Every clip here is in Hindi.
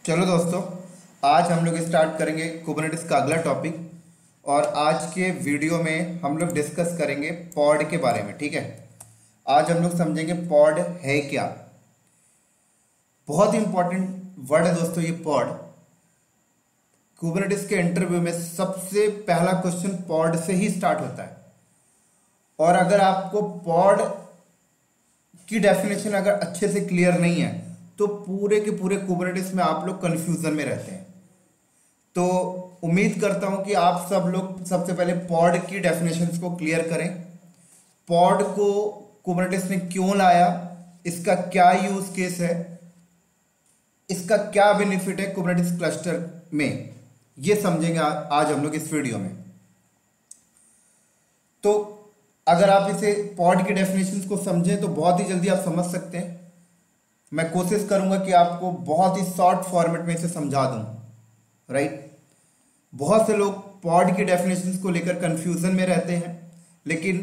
चलो दोस्तों, आज हम लोग स्टार्ट करेंगे कुबरनेटिस का अगला टॉपिक। और आज के वीडियो में हम लोग डिस्कस करेंगे पॉड के बारे में। ठीक है, आज हम लोग समझेंगे पॉड है क्या। बहुत इंपॉर्टेंट वर्ड है दोस्तों ये पॉड। कुबरनेटिस के इंटरव्यू में सबसे पहला क्वेश्चन पॉड से ही स्टार्ट होता है। और अगर आपको पॉड की डेफिनेशन अगर अच्छे से क्लियर नहीं है तो पूरे के पूरे कुबरनेटिस में आप लोग कंफ्यूजन में रहते हैं। तो उम्मीद करता हूं कि आप सब लोग सबसे पहले पॉड की डेफिनेशंस को क्लियर करें। पॉड को कुबरनेटिस ने क्यों लाया, इसका क्या यूज केस है, इसका क्या बेनिफिट है कुबरनेटिस क्लस्टर में, ये समझेंगे आज हम लोग इस वीडियो में। तो अगर आप इसे पॉड की डेफिनेशंस को समझें तो बहुत ही जल्दी आप समझ सकते हैं। मैं कोशिश करूंगा कि आपको बहुत ही शॉर्ट फॉर्मेट में इसे समझा दूं। राइट, बहुत से लोग पॉड की डेफिनेशंस को लेकर कंफ्यूजन में रहते हैं, लेकिन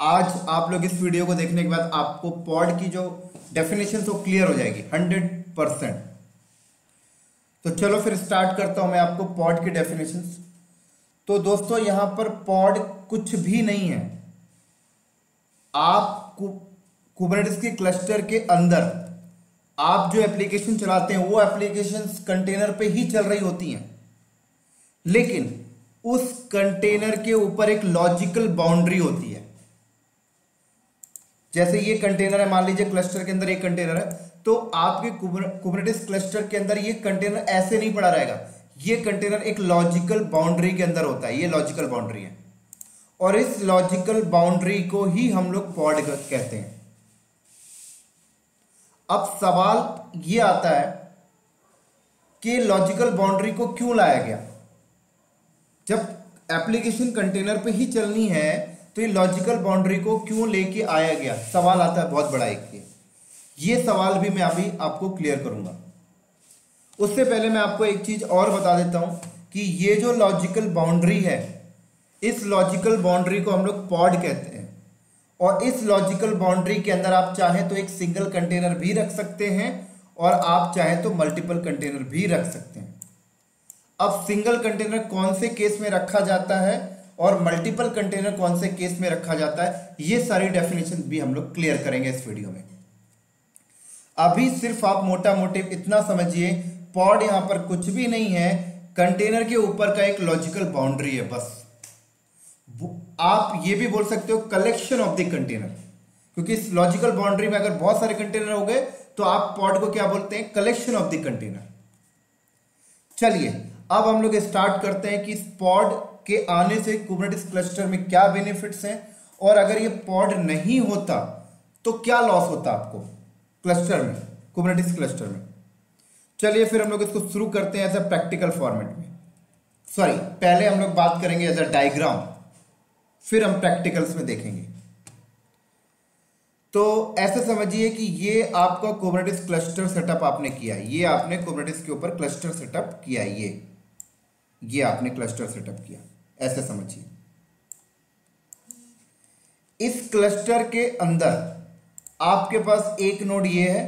आज आप लोग इस वीडियो को देखने के बाद आपको पॉड की जो डेफिनेशन वो क्लियर हो जाएगी 100%। तो चलो फिर स्टार्ट करता हूं मैं आपको पॉड की डेफिनेशंस। तो दोस्तों यहां पर पॉड कुछ भी नहीं है। आप कुबरनेटिस के क्लस्टर के अंदर आप जो एप्लीकेशन चलाते हैं वो एप्लीकेशंस कंटेनर पे ही चल रही होती हैं, लेकिन उस कंटेनर के ऊपर एक लॉजिकल बाउंड्री होती है। जैसे ये कंटेनर है, मान लीजिए क्लस्टर के अंदर एक कंटेनर है, तो आपके कुबरनेटिस क्लस्टर के अंदर ये कंटेनर ऐसे नहीं पड़ा रहेगा। ये कंटेनर एक लॉजिकल बाउंड्री के अंदर होता है, ये लॉजिकल बाउंड्री है। और इस लॉजिकल बाउंड्री को ही हम लोग पॉड कहते हैं। अब सवाल ये आता है कि लॉजिकल बाउंड्री को क्यों लाया गया। जब एप्लीकेशन कंटेनर पे ही चलनी है तो ये लॉजिकल बाउंड्री को क्यों लेके आया गया, सवाल आता है बहुत बड़ा एक। ये सवाल भी मैं अभी आपको क्लियर करूंगा। उससे पहले मैं आपको एक चीज और बता देता हूं कि ये जो लॉजिकल बाउंड्री है, इस लॉजिकल बाउंड्री को हम लोग पॉड कहते हैं। और इस लॉजिकल बाउंड्री के अंदर आप चाहें तो एक सिंगल कंटेनर भी रख सकते हैं और आप चाहें तो मल्टीपल कंटेनर भी रख सकते हैं। अब सिंगल कंटेनर कौन से केस में रखा जाता है और मल्टीपल कंटेनर कौन से केस में रखा जाता है, ये सारी डेफिनेशन भी हम लोग क्लियर करेंगे इस वीडियो में। अभी सिर्फ आप मोटा मोटी इतना समझिए, पॉड यहां पर कुछ भी नहीं है, कंटेनर के ऊपर का एक लॉजिकल बाउंड्री है बस। आप ये भी बोल सकते हो कलेक्शन ऑफ द कंटेनर, क्योंकि इस लॉजिकल बाउंड्री में अगर बहुत सारे कंटेनर हो गए तो आप पॉड को क्या बोलते हैं, कलेक्शन ऑफ द कंटेनर। चलिए अब हम लोग स्टार्ट करते हैं कि इस पॉड के आने से कुबरनेटिस क्लस्टर में क्या बेनिफिट्स हैं, और अगर ये पॉड नहीं होता तो क्या लॉस होता आपको क्लस्टर में, कुबरनेटिस क्लस्टर में। चलिए फिर हम लोग इसको शुरू करते हैं एज अ प्रैक्टिकल फॉर्मेट में। सॉरी, पहले हम लोग बात करेंगे एज अ डायग्राम, फिर हम प्रैक्टिकल्स में देखेंगे। तो ऐसे समझिए कि ये आपका कुबरनेटिस क्लस्टर सेटअप आपने किया है, ये आपने कुबरनेटिस के ऊपर क्लस्टर सेटअप किया है, ये आपने क्लस्टर सेटअप किया, ऐसे समझिए। इस क्लस्टर के अंदर आपके पास एक नोड ये है,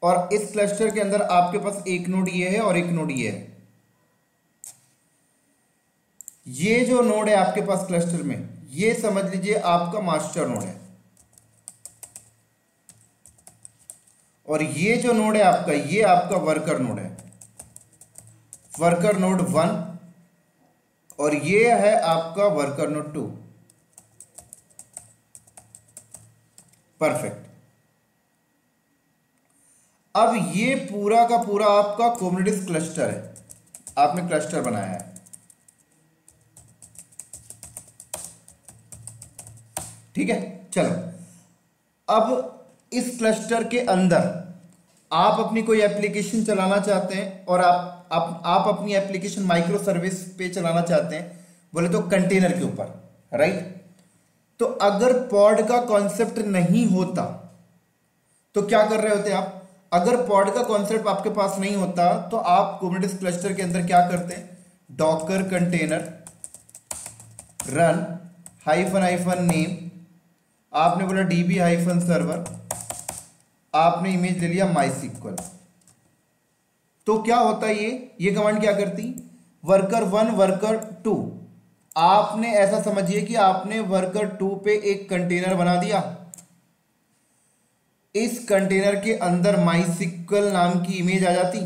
और इस क्लस्टर के अंदर आपके पास एक नोड ये है और एक नोड ये है। ये जो नोड है आपके पास क्लस्टर में, ये समझ लीजिए आपका मास्टर नोड है, और ये जो नोड है आपका, ये आपका वर्कर नोड है, वर्कर नोड 1, और ये है आपका वर्कर नोड 2। परफेक्ट। अब ये पूरा का पूरा आपका कुबरनेटिस क्लस्टर है, आपने क्लस्टर बनाया है। ठीक है, चलो अब इस क्लस्टर के अंदर आप अपनी कोई एप्लीकेशन चलाना चाहते हैं, और आप अपनी एप्लीकेशन माइक्रो सर्विस पे चलाना चाहते हैं, बोले तो कंटेनर के ऊपर। राइट, तो अगर पॉड का कॉन्सेप्ट नहीं होता तो क्या कर रहे होते आप। अगर पॉड का कॉन्सेप्ट आपके पास नहीं होता तो आप कुबरनेटिस क्लस्टर के अंदर क्या करते हैं, Docker container run hyphen name, आपने बोला डीबी हाइफन सर्वर, आपने इमेज ले लिया माई सिक्वल, तो क्या होता है ये कमांड क्या करती, वर्कर 1 वर्कर 2, आपने ऐसा समझिए कि आपने वर्कर 2 पे एक कंटेनर बना दिया, इस कंटेनर के अंदर माइसिक्वल नाम की इमेज आ जाती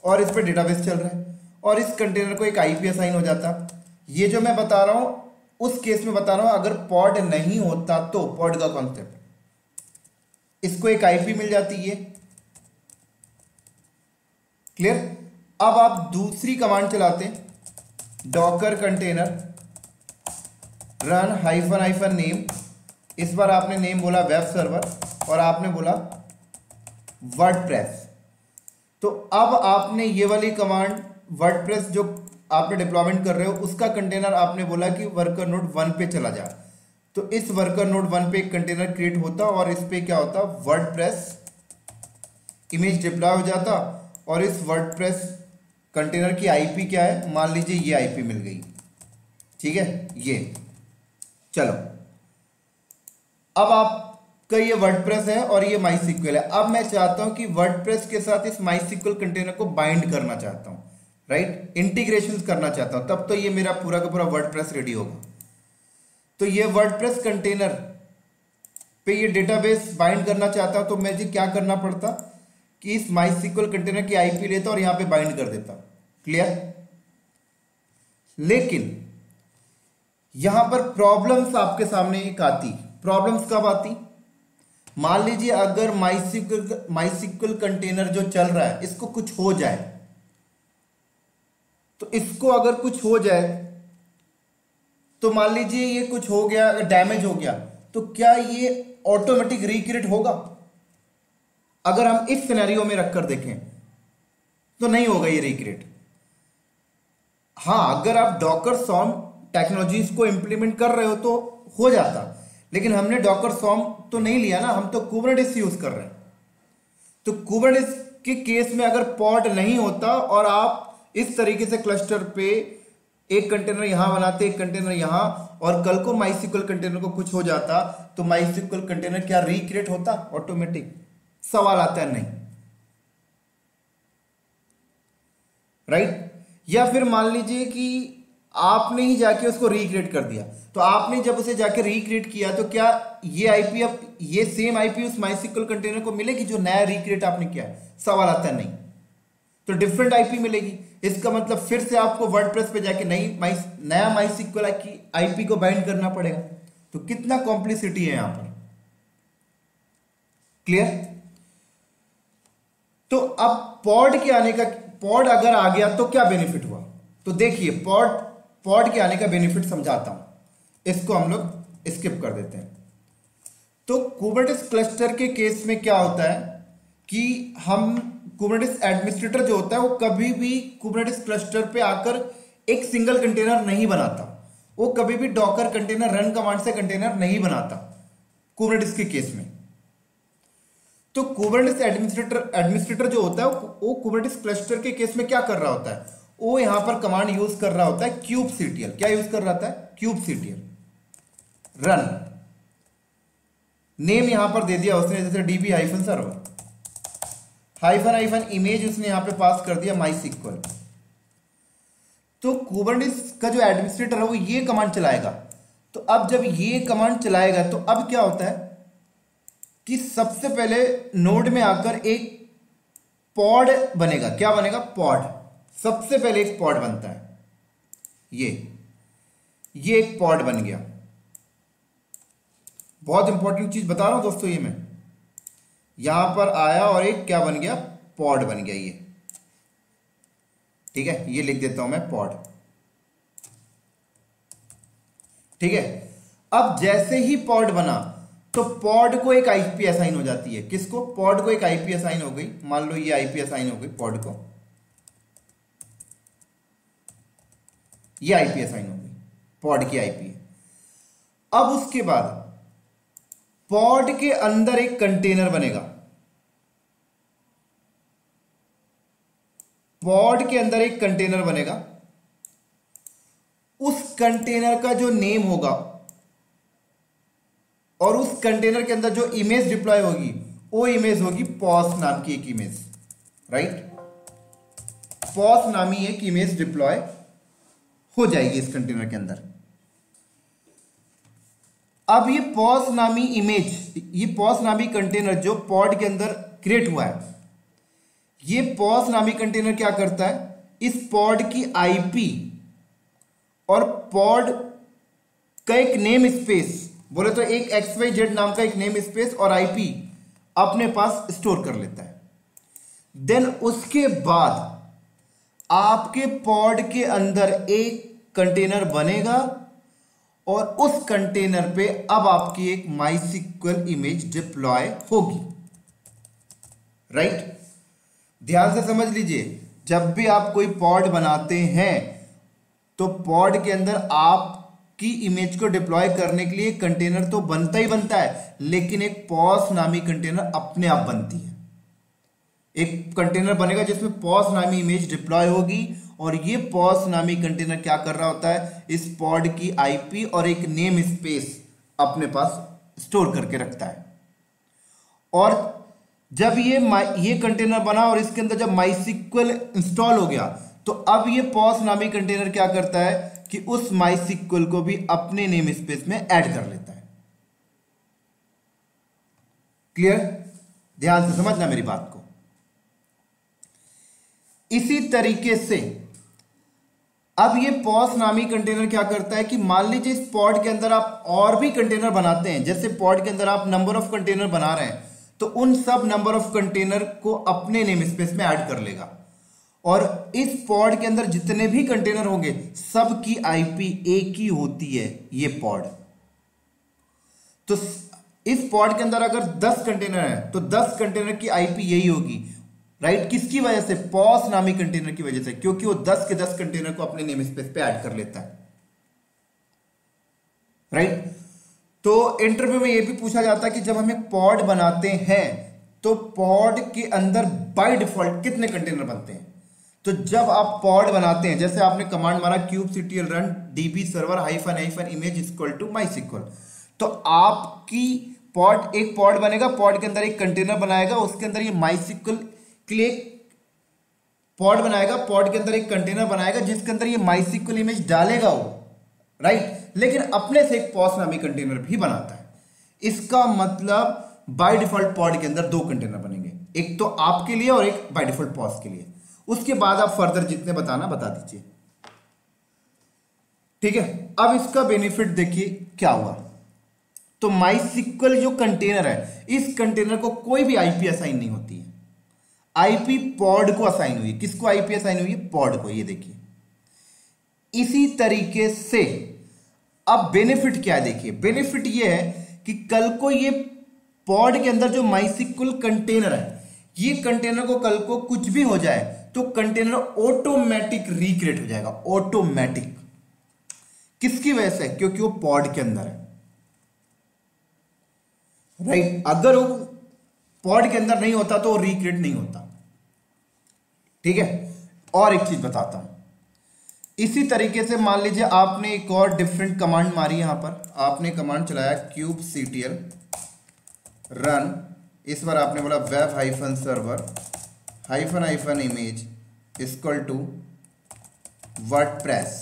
और इस पे डेटाबेस चल रहा है और इस कंटेनर को एक आईपी असाइन हो जाता। ये जो मैं बता रहा हूं उस केस में बता रहा हूं, अगर पॉड नहीं होता तो पॉड का कॉन्सेप्ट, इसको एक आईपी मिल जाती है। क्लियर। अब आप दूसरी कमांड चलाते, Docker container run hyphen hyphen name, इस बार आपने नेम बोला वेब सर्वर और आपने बोला वर्डप्रेस। तो अब आपने ये वाली कमांड वर्डप्रेस जो आपने डिप्लॉयमेंट कर रहे हो उसका कंटेनर आपने बोला कि वर्कर नोड 1 पे चला जा, तो इस वर्कर नोड 1 पे एक कंटेनर क्रिएट होता और इस पे क्या होता, वर्डप्रेस इमेज डिप्लॉय हो जाता और इस वर्डप्रेस कंटेनर की आईपी क्या है, मान लीजिए ये आईपी मिल गई, ठीक है। ये चलो अब आपका ये वर्डप्रेस है और ये माइसिक्वल है। अब मैं चाहता हूं कि वर्डप्रेस के साथ इस माइसिक्वल कंटेनर को बाइंड करना चाहता हूं, राइट, इंटीग्रेशन करना चाहता हूं, तब तो ये मेरा पूरा का पूरा वर्डप्रेस रेडी होगा। तो ये वर्डप्रेस कंटेनर पे ये डेटाबेस बाइंड करना चाहता हूं, तो मुझे क्या करना पड़ता कि इस माइसिक्वल कंटेनर की आईपी लेता और यहां पे बाइंड कर देता। क्लियर। लेकिन यहां पर प्रॉब्लम्स आपके सामने एक आती। प्रॉब्लम्स कब आती, मान लीजिए अगर माइसिक्वल कंटेनर जो चल रहा है इसको कुछ हो जाए, तो इसको अगर कुछ हो जाए तो मान लीजिए ये कुछ हो गया, अगर डैमेज हो गया तो क्या ये ऑटोमेटिक रिक्रिएट होगा? अगर हम इस सिनेरियो में रखकर देखें तो नहीं होगा ये रिक्रिएट। हां, अगर आप डॉकर सॉर्म टेक्नोलॉजीज को इंप्लीमेंट कर रहे हो तो हो जाता, लेकिन हमने डॉकर सॉर्म तो नहीं लिया ना, हम तो कुबरनेटिस यूज कर रहे हैं। तो कुबरनेटिस के केस में अगर पॉड नहीं होता और आप इस तरीके से क्लस्टर पे एक कंटेनर यहां बनाते, एक कंटेनर यहां, और कल को माइसिक्वल कंटेनर को कुछ हो जाता तो माइसिक्वल कंटेनर क्या रिक्रिएट होता ऑटोमेटिक? सवाल आता है नहीं, राइट। या फिर मान लीजिए कि आपने ही जाके उसको रिक्रिएट कर दिया, तो आपने जब उसे जाके रिक्रिएट किया तो क्या ये आईपी, अब ये सेम आईपी उस माइसिक्वल कंटेनर को मिलेगी जो नया रिक्रिएट आपने किया है? सवाल आता है नहीं, तो डिफरेंट आईपी मिलेगी। इसका मतलब फिर से आपको वर्डप्रेस पे जाके नया माइसिक्वल की आईपी को बाइंड करना पड़ेगा। तो कितना कॉम्प्लिसिटी है यहां पर। क्लियर। तो अब पॉड के आने का, पॉड अगर आ गया तो क्या बेनिफिट हुआ? तो देखिए पॉड के आने का बेनिफिट समझाता हूं, इसको हम लोग स्किप कर देते हैं। तो कुबरनेटिस क्लस्टर के केस में क्या होता है कि हम कुबरनेटिस एडमिनिस्ट्रेटर जो होता है वो कभी भी कुबरनेटिस क्लस्टर पे आकर एक सिंगल कंटेनर नहीं बनाता, वो कभी भी डॉकर कंटेनर रन कमांड से कंटेनर नहीं बनाता कुबरनेटिस के केस में। तो कुबरनेटिस एडमिनिस्ट्रेटर जो होता है वो कुबरनेटिस क्लस्टर के केस में क्या कर रहा होता है, वो यहां पर कमांड यूज कर रहा होता है kubectl। क्या यूज कर रहा होता है? kubectl run. नेम यहां पर दे दिया उसने, जैसे db hyphen server hyphen hyphen image उसने यहां पे पास कर दिया माइसिक्वल। तो कुबरनेटिस का जो एडमिनिस्ट्रेटर है वो ये कमांड चलाएगा। तो अब जब ये कमांड चलाएगा तो अब क्या होता है कि सबसे पहले नोड में आकर एक पॉड बनेगा। क्या बनेगा? पॉड। सबसे पहले एक पॉड बनता है, ये एक पॉड बन गया। बहुत इंपॉर्टेंट चीज बता रहा हूं दोस्तों, ये मैं यहां पर आया और एक क्या बन गया? पॉड बन गया ये। ठीक है, ये लिख देता हूं मैं पॉड। ठीक है, अब जैसे ही पॉड बना तो पॉड को एक आईपी असाइन हो जाती है। किसको? पॉड को एक आईपी असाइन हो गई। मान लो ये आईपी असाइन हो गई पॉड को, ये आईपी असाइन हो गई, पॉड की आईपी। अब उसके बाद पॉड के अंदर एक कंटेनर बनेगा। पॉड के अंदर एक कंटेनर बनेगा, उस कंटेनर का जो नेम होगा और उस कंटेनर के अंदर जो इमेज डिप्लॉय होगी वो इमेज होगी पॉस नाम की एक इमेज। राइट। पॉस नामी एक इमेज डिप्लॉय हो जाएगी इस कंटेनर के अंदर। अब ये पॉस नामी इमेज, ये पॉस नामी कंटेनर जो पॉड के अंदर क्रिएट हुआ है, ये पॉस नामी कंटेनर क्या करता है, इस पॉड की आईपी और पॉड का एक नेम स्पेस, बोले तो एक XYZ नाम का एक नेम स्पेस और आईपी अपने पास स्टोर कर लेता है। देन उसके बाद आपके पॉड के अंदर एक कंटेनर बनेगा और उस कंटेनर पे अब आपकी एक MySQL इमेज डिप्लॉय होगी, राइट। ध्यान से समझ लीजिए, जब भी आप कोई पॉड बनाते हैं तो पॉड के अंदर आपकी इमेज को डिप्लॉय करने के लिए कंटेनर तो बनता ही बनता है, लेकिन एक पॉस नामी कंटेनर अपने आप बनती है। एक कंटेनर बनेगा जिसमें पॉस नामी इमेज डिप्लॉय होगी और ये पॉस नामी कंटेनर क्या कर रहा होता है, इस पॉड की आईपी और एक नेम स्पेस अपने पास स्टोर करके रखता है। और जब ये कंटेनर बना और इसके अंदर जब MySQL इंस्टॉल हो गया तो अब ये पॉस नामी कंटेनर क्या करता है कि उस MySQL को भी अपने नेम स्पेस में ऐड कर लेता है। क्लियर? ध्यान से समझना मेरी बात को। इसी तरीके से अब ये पॉस नामी कंटेनर क्या करता है कि मान लीजिए इस पॉड के अंदर आप और भी कंटेनर बनाते हैं, जैसे पॉड के अंदर आप नंबर ऑफ कंटेनर बना रहे हैं, तो उन सब नंबर ऑफ कंटेनर को अपने नेम स्पेस में ऐड कर लेगा और इस पॉड के अंदर जितने भी कंटेनर होंगे सब की आईपी एक ही होती है, ये पॉड। तो इस पॉड के अंदर अगर 10 कंटेनर है तो 10 कंटेनर की आईपी यही होगी, राइट। किसकी वजह से? पॉस नामी कंटेनर की वजह से, क्योंकि वो 10 के 10 कंटेनर को अपने नेम स्पेस पे ऐड कर लेता है, राइट। तो इंटरव्यू में ये भी पूछा जाता है कि जब हम एक पॉड बनाते हैं तो पॉड के अंदर बाय डिफॉल्ट कितने कंटेनर बनते हैं। तो जब आप पॉड बनाते हैं, जैसे आपने कमांड मारा kubectl run db server --- image = MySQL, तो आपकी पॉड, एक पॉड बनेगा, पॉड के अंदर एक कंटेनर बनाएगा, उसके अंदर ये MySQL के लिए पॉड बनाएगा, पॉड के अंदर एक कंटेनर बनाएगा जिसके अंदर ये MySQL इमेज डालेगा वो, राइट। लेकिन अपने से एक पॉस नामी कंटेनर भी बनाता है। इसका मतलब बाय डिफॉल्ट पॉड के अंदर 2 कंटेनर बनेंगे, एक तो आपके लिए और एक बाय डिफॉल्ट पॉस के लिए। उसके बाद आप फर्दर जितने बताना बता दीजिए, ठीक है। अब इसका बेनिफिट देखिए क्या हुआ। तो MySQL जो कंटेनर है, इस कंटेनर को कोई भी आईपी असाइन नहीं होती है, आईपी पॉड को असाइन हुई। किसको आईपी असाइन हुई है? पॉड को। ये देखिए, इसी तरीके से अब बेनिफिट क्या है, देखिए बेनिफिट ये है कि कल को ये पॉड के अंदर जो MySQL कंटेनर है, ये कंटेनर को कल को कुछ भी हो जाए तो कंटेनर ऑटोमेटिक रिक्रिएट हो जाएगा, ऑटोमेटिक। किसकी वजह से? क्योंकि वो पॉड के अंदर है, राइट। अगर वो पॉड के अंदर नहीं होता तो वो रिक्रिएट नहीं होता, ठीक है। और एक चीज बताता हूं, इसी तरीके से मान लीजिए आपने एक और डिफरेंट कमांड मारी, यहां पर आपने कमांड चलाया kubectl run, इस बार आपने बोला web-server --- image = WordPress,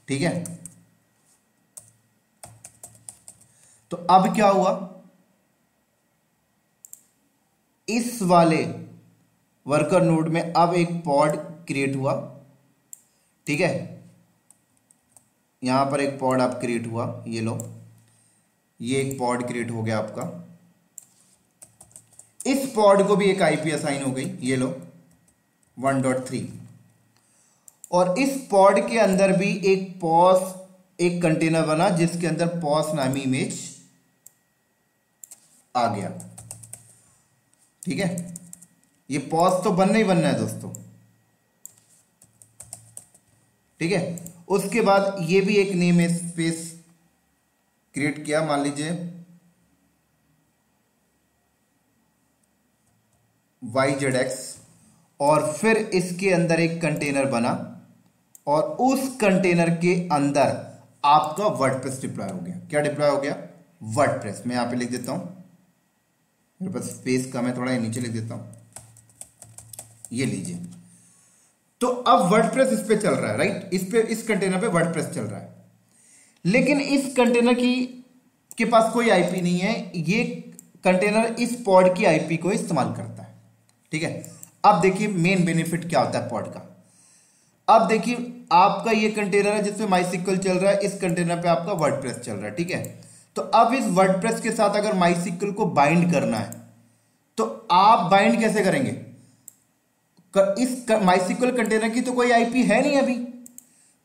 ठीक है। तो अब क्या हुआ, इस वाले वर्कर नोड में अब एक पॉड क्रिएट हुआ, ठीक है। यहां पर एक पॉड आप क्रिएट हुआ, ये लो, ये एक पॉड क्रिएट हो गया आपका। इस पॉड को भी एक आईपी असाइन हो गई, ये लो 1.3। और इस पॉड के अंदर भी एक कंटेनर बना जिसके अंदर पॉस नामी इमेज आ गया, ठीक है। ये पॉस तो बनना ही बनना है दोस्तों, ठीक है। उसके बाद ये भी एक नेम स्पेस क्रिएट किया, मान लीजिए YZX, और फिर इसके अंदर एक कंटेनर बना और उस कंटेनर के अंदर आपका वर्डप्रेस डिप्लॉय हो गया। क्या डिप्लॉय हो गया? वर्डप्रेस। मैं यहां पे लिख देता हूं, मेरे पास स्पेस कम है थोड़ा, नीचे लिख देता हूं ये लीजिए। तो अब वर्डप्रेस इस पे चल रहा है, राइट, इस कंटेनर पे वर्डप्रेस चल रहा है, लेकिन इस कंटेनर के पास कोई आईपी नहीं है। ये कंटेनर इस पॉड की आईपी को इस्तेमाल करता है, ठीक है। अब देखिए मेन बेनिफिट क्या होता है पॉड का। अब देखिए आपका ये कंटेनर है जिसमें माइसिक्वल चल रहा है, इस कंटेनर पे आपका वर्डप्रेस चल रहा है, ठीक है। तो अब इस वर्डप्रेस के साथ अगर माइसिक्वल को बाइंड करना है तो आप बाइंड कैसे करेंगे? इस माइसिक्वल कंटेनर की तो कोई आईपी है नहीं, अभी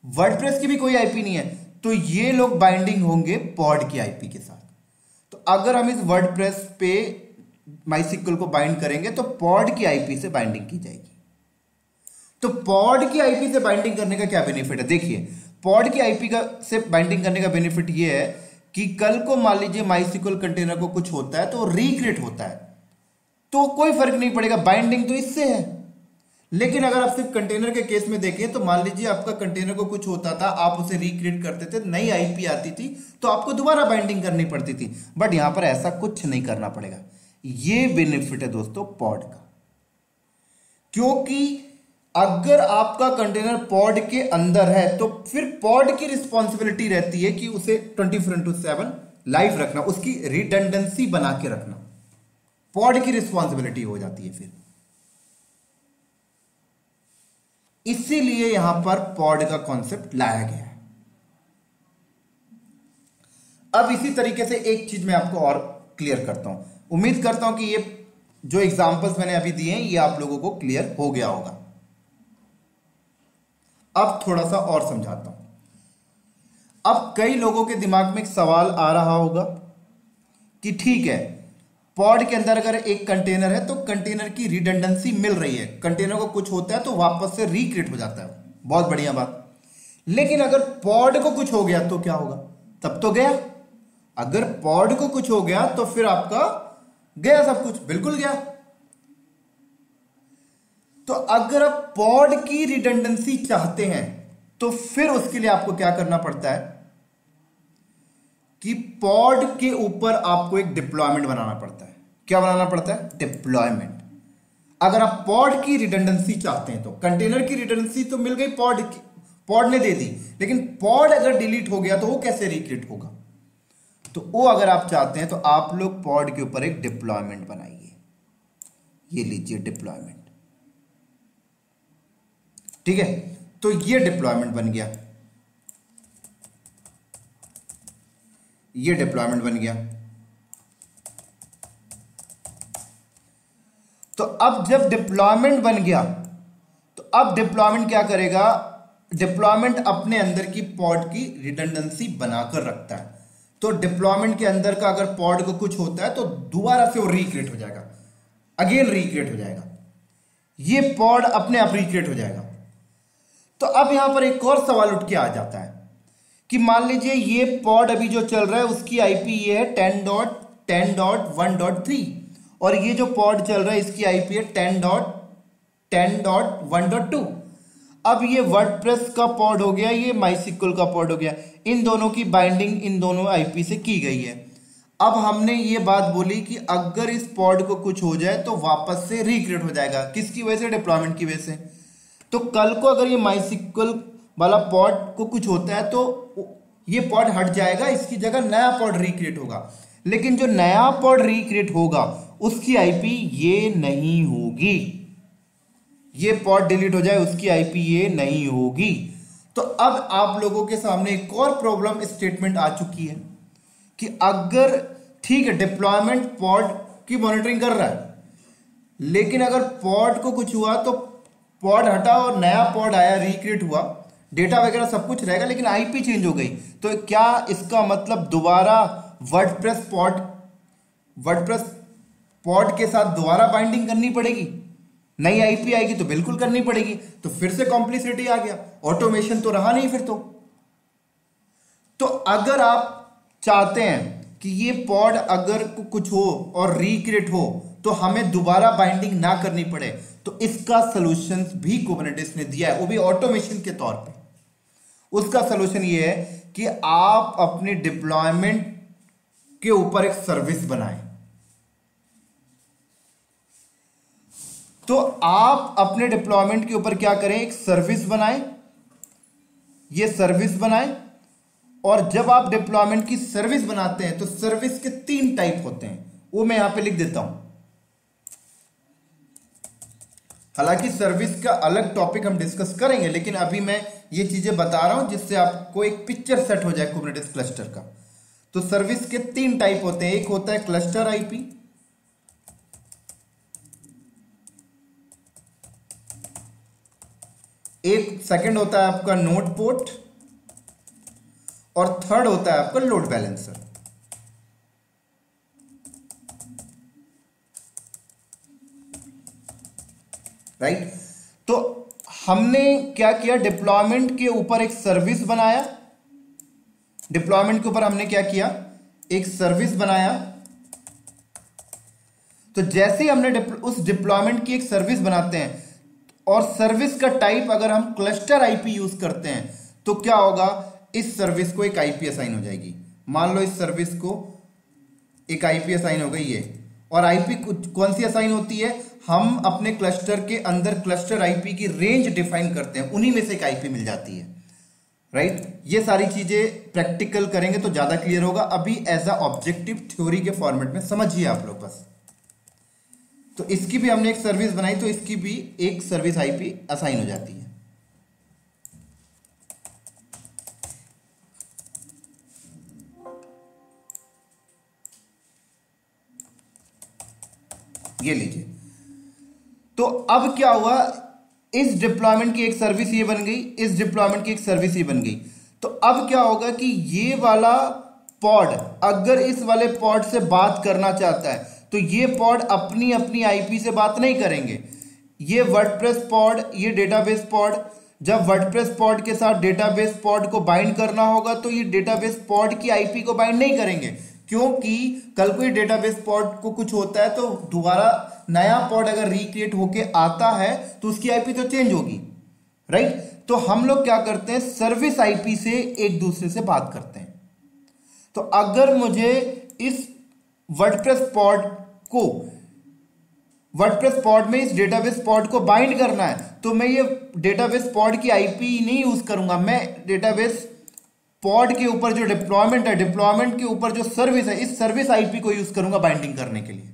वर्डप्रेस की भी कोई आईपी नहीं है, तो ये लोग बाइंडिंग होंगे पॉड की आईपी के साथ। तो अगर हम इस वर्डप्रेस पे माइसिक्वल को बाइंड करेंगे तो पॉड की आईपी से बाइंडिंग की जाएगी। तो पॉड की आईपी से बाइंडिंग करने का क्या बेनिफिट है? देखिए पॉड की आईपी का से बाइंडिंग करने का बेनिफिट ये है कि कल को मान लीजिए माइसिक्वल कंटेनर को कुछ होता है तो रिक्रिएट होता है, तो कोई फर्क नहीं पड़ेगा, बाइंडिंग तो इससे है। लेकिन अगर आप सिर्फ कंटेनर के केस में देखें तो मान लीजिए आपका कंटेनर को कुछ होता था, आप उसे रिक्रिएट करते थे, नई आईपी आती थी तो आपको दोबारा बाइंडिंग करनी पड़ती थी, बट यहां पर ऐसा कुछ नहीं करना पड़ेगा। ये बेनिफिट है दोस्तों पॉड का, क्योंकि अगर आपका कंटेनर पॉड के अंदर है तो फिर पॉड की रिस्पॉन्सिबिलिटी रहती है कि उसे 24/7 लाइव रखना, उसकी रिडंडेंसी बना के रखना पॉड की रिस्पॉन्सिबिलिटी हो जाती है फिर। इसीलिए यहां पर पॉड का कॉन्सेप्ट लाया गया है। अब इसी तरीके से एक चीज मैं आपको और क्लियर करता हूं, उम्मीद करता हूं कि ये जो एग्जांपल्स मैंने अभी दिए हैं ये आप लोगों को क्लियर हो गया होगा। अब थोड़ा सा और समझाता हूं। अब कई लोगों के दिमाग में एक सवाल आ रहा होगा कि ठीक है, पॉड के अंदर अगर एक कंटेनर है तो कंटेनर की रिडंडेंसी मिल रही है, कंटेनर को कुछ होता है तो वापस से रिक्रिएट हो जाता है, बहुत बढ़िया बात। लेकिन अगर पॉड को कुछ हो गया तो क्या होगा? तब तो गया। अगर पॉड को कुछ हो गया तो फिर आपका गया सब कुछ, बिल्कुल गया। तो अगर आप पॉड की रिडंडेंसी चाहते हैं तो फिर उसके लिए आपको क्या करना पड़ता है कि पॉड के ऊपर आपको एक डिप्लॉयमेंट बनाना पड़ता है। क्या बनाना पड़ता है? डिप्लॉयमेंट। अगर आप पॉड की रिडंडेंसी चाहते हैं तो कंटेनर की रिडंडेंसी तो मिल गई, पॉड ने दे दी, लेकिन पॉड अगर डिलीट हो गया तो वो कैसे रिक्रिएट होगा? तो वो अगर आप चाहते हैं तो आप लोग पॉड के ऊपर एक डिप्लॉयमेंट बनाइए। ये लीजिए डिप्लॉयमेंट, ठीक है। तो ये डिप्लॉयमेंट बन गया, ये डिप्लॉयमेंट बन गया। तो अब जब डिप्लॉयमेंट बन गया तो अब डिप्लॉयमेंट क्या करेगा? डिप्लॉयमेंट अपने अंदर की पॉड की रिडंडेंसी बनाकर रखता है। तो डिप्लॉयमेंट के अंदर का अगर पॉड को कुछ होता है तो दोबारा से वो रिक्रिएट हो जाएगा, अगेन रिक्रिएट हो जाएगा, ये पॉड अपने आप रिक्रिएट हो जाएगा। तो अब यहां पर एक और सवाल उठ के आ जाता है कि मान लीजिए ये पॉड अभी जो चल रहा है उसकी आईपी ये है 10.10.1.3 और ये जो पॉड चल रहा है इसकी आईपी है 10.10.1.2। अब ये वर्डप्रेस का पॉड हो गया, ये माइसिक्वल का पॉड हो गया, इन दोनों की बाइंडिंग इन दोनों आईपी से की गई है। अब हमने ये बात बोली कि अगर इस पॉड को कुछ हो जाए तो वापस से रिक्रिएट हो जाएगा, किसकी वजह से? डिप्लॉयमेंट की वजह से। तो कल को अगर ये माइसिक्वल वाला पॉड को कुछ होता है तो ये पॉड हट जाएगा, इसकी जगह नया पॉड रिक्रिएट होगा, लेकिन जो नया पॉड रिक्रिएट होगा उसकी आईपी ये नहीं होगी। ये पॉड डिलीट हो जाए उसकी आईपी ये नहीं होगी। तो अब आप लोगों के सामने एक और प्रॉब्लम स्टेटमेंट आ चुकी है कि अगर ठीक है डिप्लॉयमेंट पॉड की मॉनिटरिंग कर रहा है, लेकिन अगर पॉड को कुछ हुआ तो पॉड हटा और नया पॉड आया, रिक्रिएट हुआ, डेटा वगैरह सब कुछ रहेगा, लेकिन आईपी चेंज हो गई, तो क्या इसका मतलब दोबारा वर्डप्रेस पॉड के साथ दोबारा बाइंडिंग करनी पड़ेगी? नई आईपी आएगी तो बिल्कुल करनी पड़ेगी। तो फिर से कॉम्प्लिसिटी आ गया, ऑटोमेशन तो रहा नहीं फिर तो अगर आप चाहते हैं कि ये पॉड अगर कुछ हो और रिक्रिएट हो तो हमें दोबारा बाइंडिंग ना करनी पड़े, तो इसका सॉल्यूशन भी कुबरनेटिस ने दिया है, वो भी ऑटोमेशन के तौर पे। उसका सॉल्यूशन ये है कि आप अपने डिप्लॉयमेंट के ऊपर एक सर्विस बनाएं। तो आप अपने डिप्लॉयमेंट के ऊपर क्या करें, एक सर्विस बनाएं, ये सर्विस बनाएं। और जब आप डिप्लॉयमेंट की सर्विस बनाते हैं तो सर्विस के 3 टाइप होते हैं, वो मैं यहां पे लिख देता हूं। हालांकि सर्विस का अलग टॉपिक हम डिस्कस करेंगे, लेकिन अभी मैं ये चीजें बता रहा हूं जिससे आपको एक पिक्चर सेट हो जाए कुबरनेटिस क्लस्टर का। तो सर्विस के 3 टाइप होते हैं, एक होता है क्लस्टर आईपी, एक सेकंड होता है आपका नोड पोर्ट, और थर्ड होता है आपका लोड बैलेंसर। राइट? तो हमने क्या किया, डिप्लॉयमेंट के ऊपर एक सर्विस बनाया, डिप्लॉयमेंट के ऊपर हमने क्या किया, एक सर्विस बनाया। तो जैसे ही हमने उस डिप्लॉयमेंट की एक सर्विस बनाते हैं और सर्विस का टाइप अगर हम क्लस्टर आईपी यूज करते हैं तो क्या होगा, इस सर्विस को एक आईपी असाइन हो जाएगी। मान लो इस सर्विस को एक आईपी असाइन हो गई है, और आईपी कौन सी असाइन होती है, हम अपने क्लस्टर के अंदर क्लस्टर आईपी की रेंज डिफाइन करते हैं, उन्हीं में से एक आईपी मिल जाती है। राइट? ये सारी चीजें प्रैक्टिकल करेंगे तो ज्यादा क्लियर होगा, अभी एज अ ऑब्जेक्टिव थ्योरी के फॉर्मेट में समझिए आप लोग बस। तो इसकी भी हमने एक सर्विस बनाई, तो इसकी भी एक सर्विस आईपी असाइन हो जाती है। ये लीजिए। तो अब क्या हुआ, इस डिप्लॉयमेंट की एक सर्विस ये बन गई, इस डिप्लॉयमेंट की एक सर्विस ये बन गई। तो अब क्या होगा कि ये वाला पॉड अगर इस वाले पॉड से बात करना चाहता है तो ये पॉड अपनी अपनी आईपी से बात नहीं करेंगे। ये वर्डप्रेस पॉड, ये डेटाबेस पॉड, जब वर्डप्रेस पॉड के साथ डेटाबेस पॉड को बाइंड करना होगा तो ये डेटाबेस पॉड की आईपी को बाइंड नहीं करेंगे, क्योंकि कल को ये डेटाबेस पॉड को कुछ होता है तो दोबारा नया पॉड अगर रिक्रिएट होके आता है तो उसकी आईपी तो चेंज होगी। राइट? तो हम लोग क्या करते हैं, सर्विस आईपी से एक दूसरे से बात करते हैं। तो अगर मुझे इस वर्डप्रेस पॉड में इस डेटाबेस पॉड को बाइंड करना है तो मैं ये डेटाबेस पॉड की आईपी नहीं यूज करूंगा, मैं डेटाबेस पॉड के ऊपर जो डिप्लॉयमेंट है, डिप्लॉयमेंट के ऊपर जो सर्विस है, इस सर्विस आईपी को यूज करूंगा बाइंडिंग करने के लिए।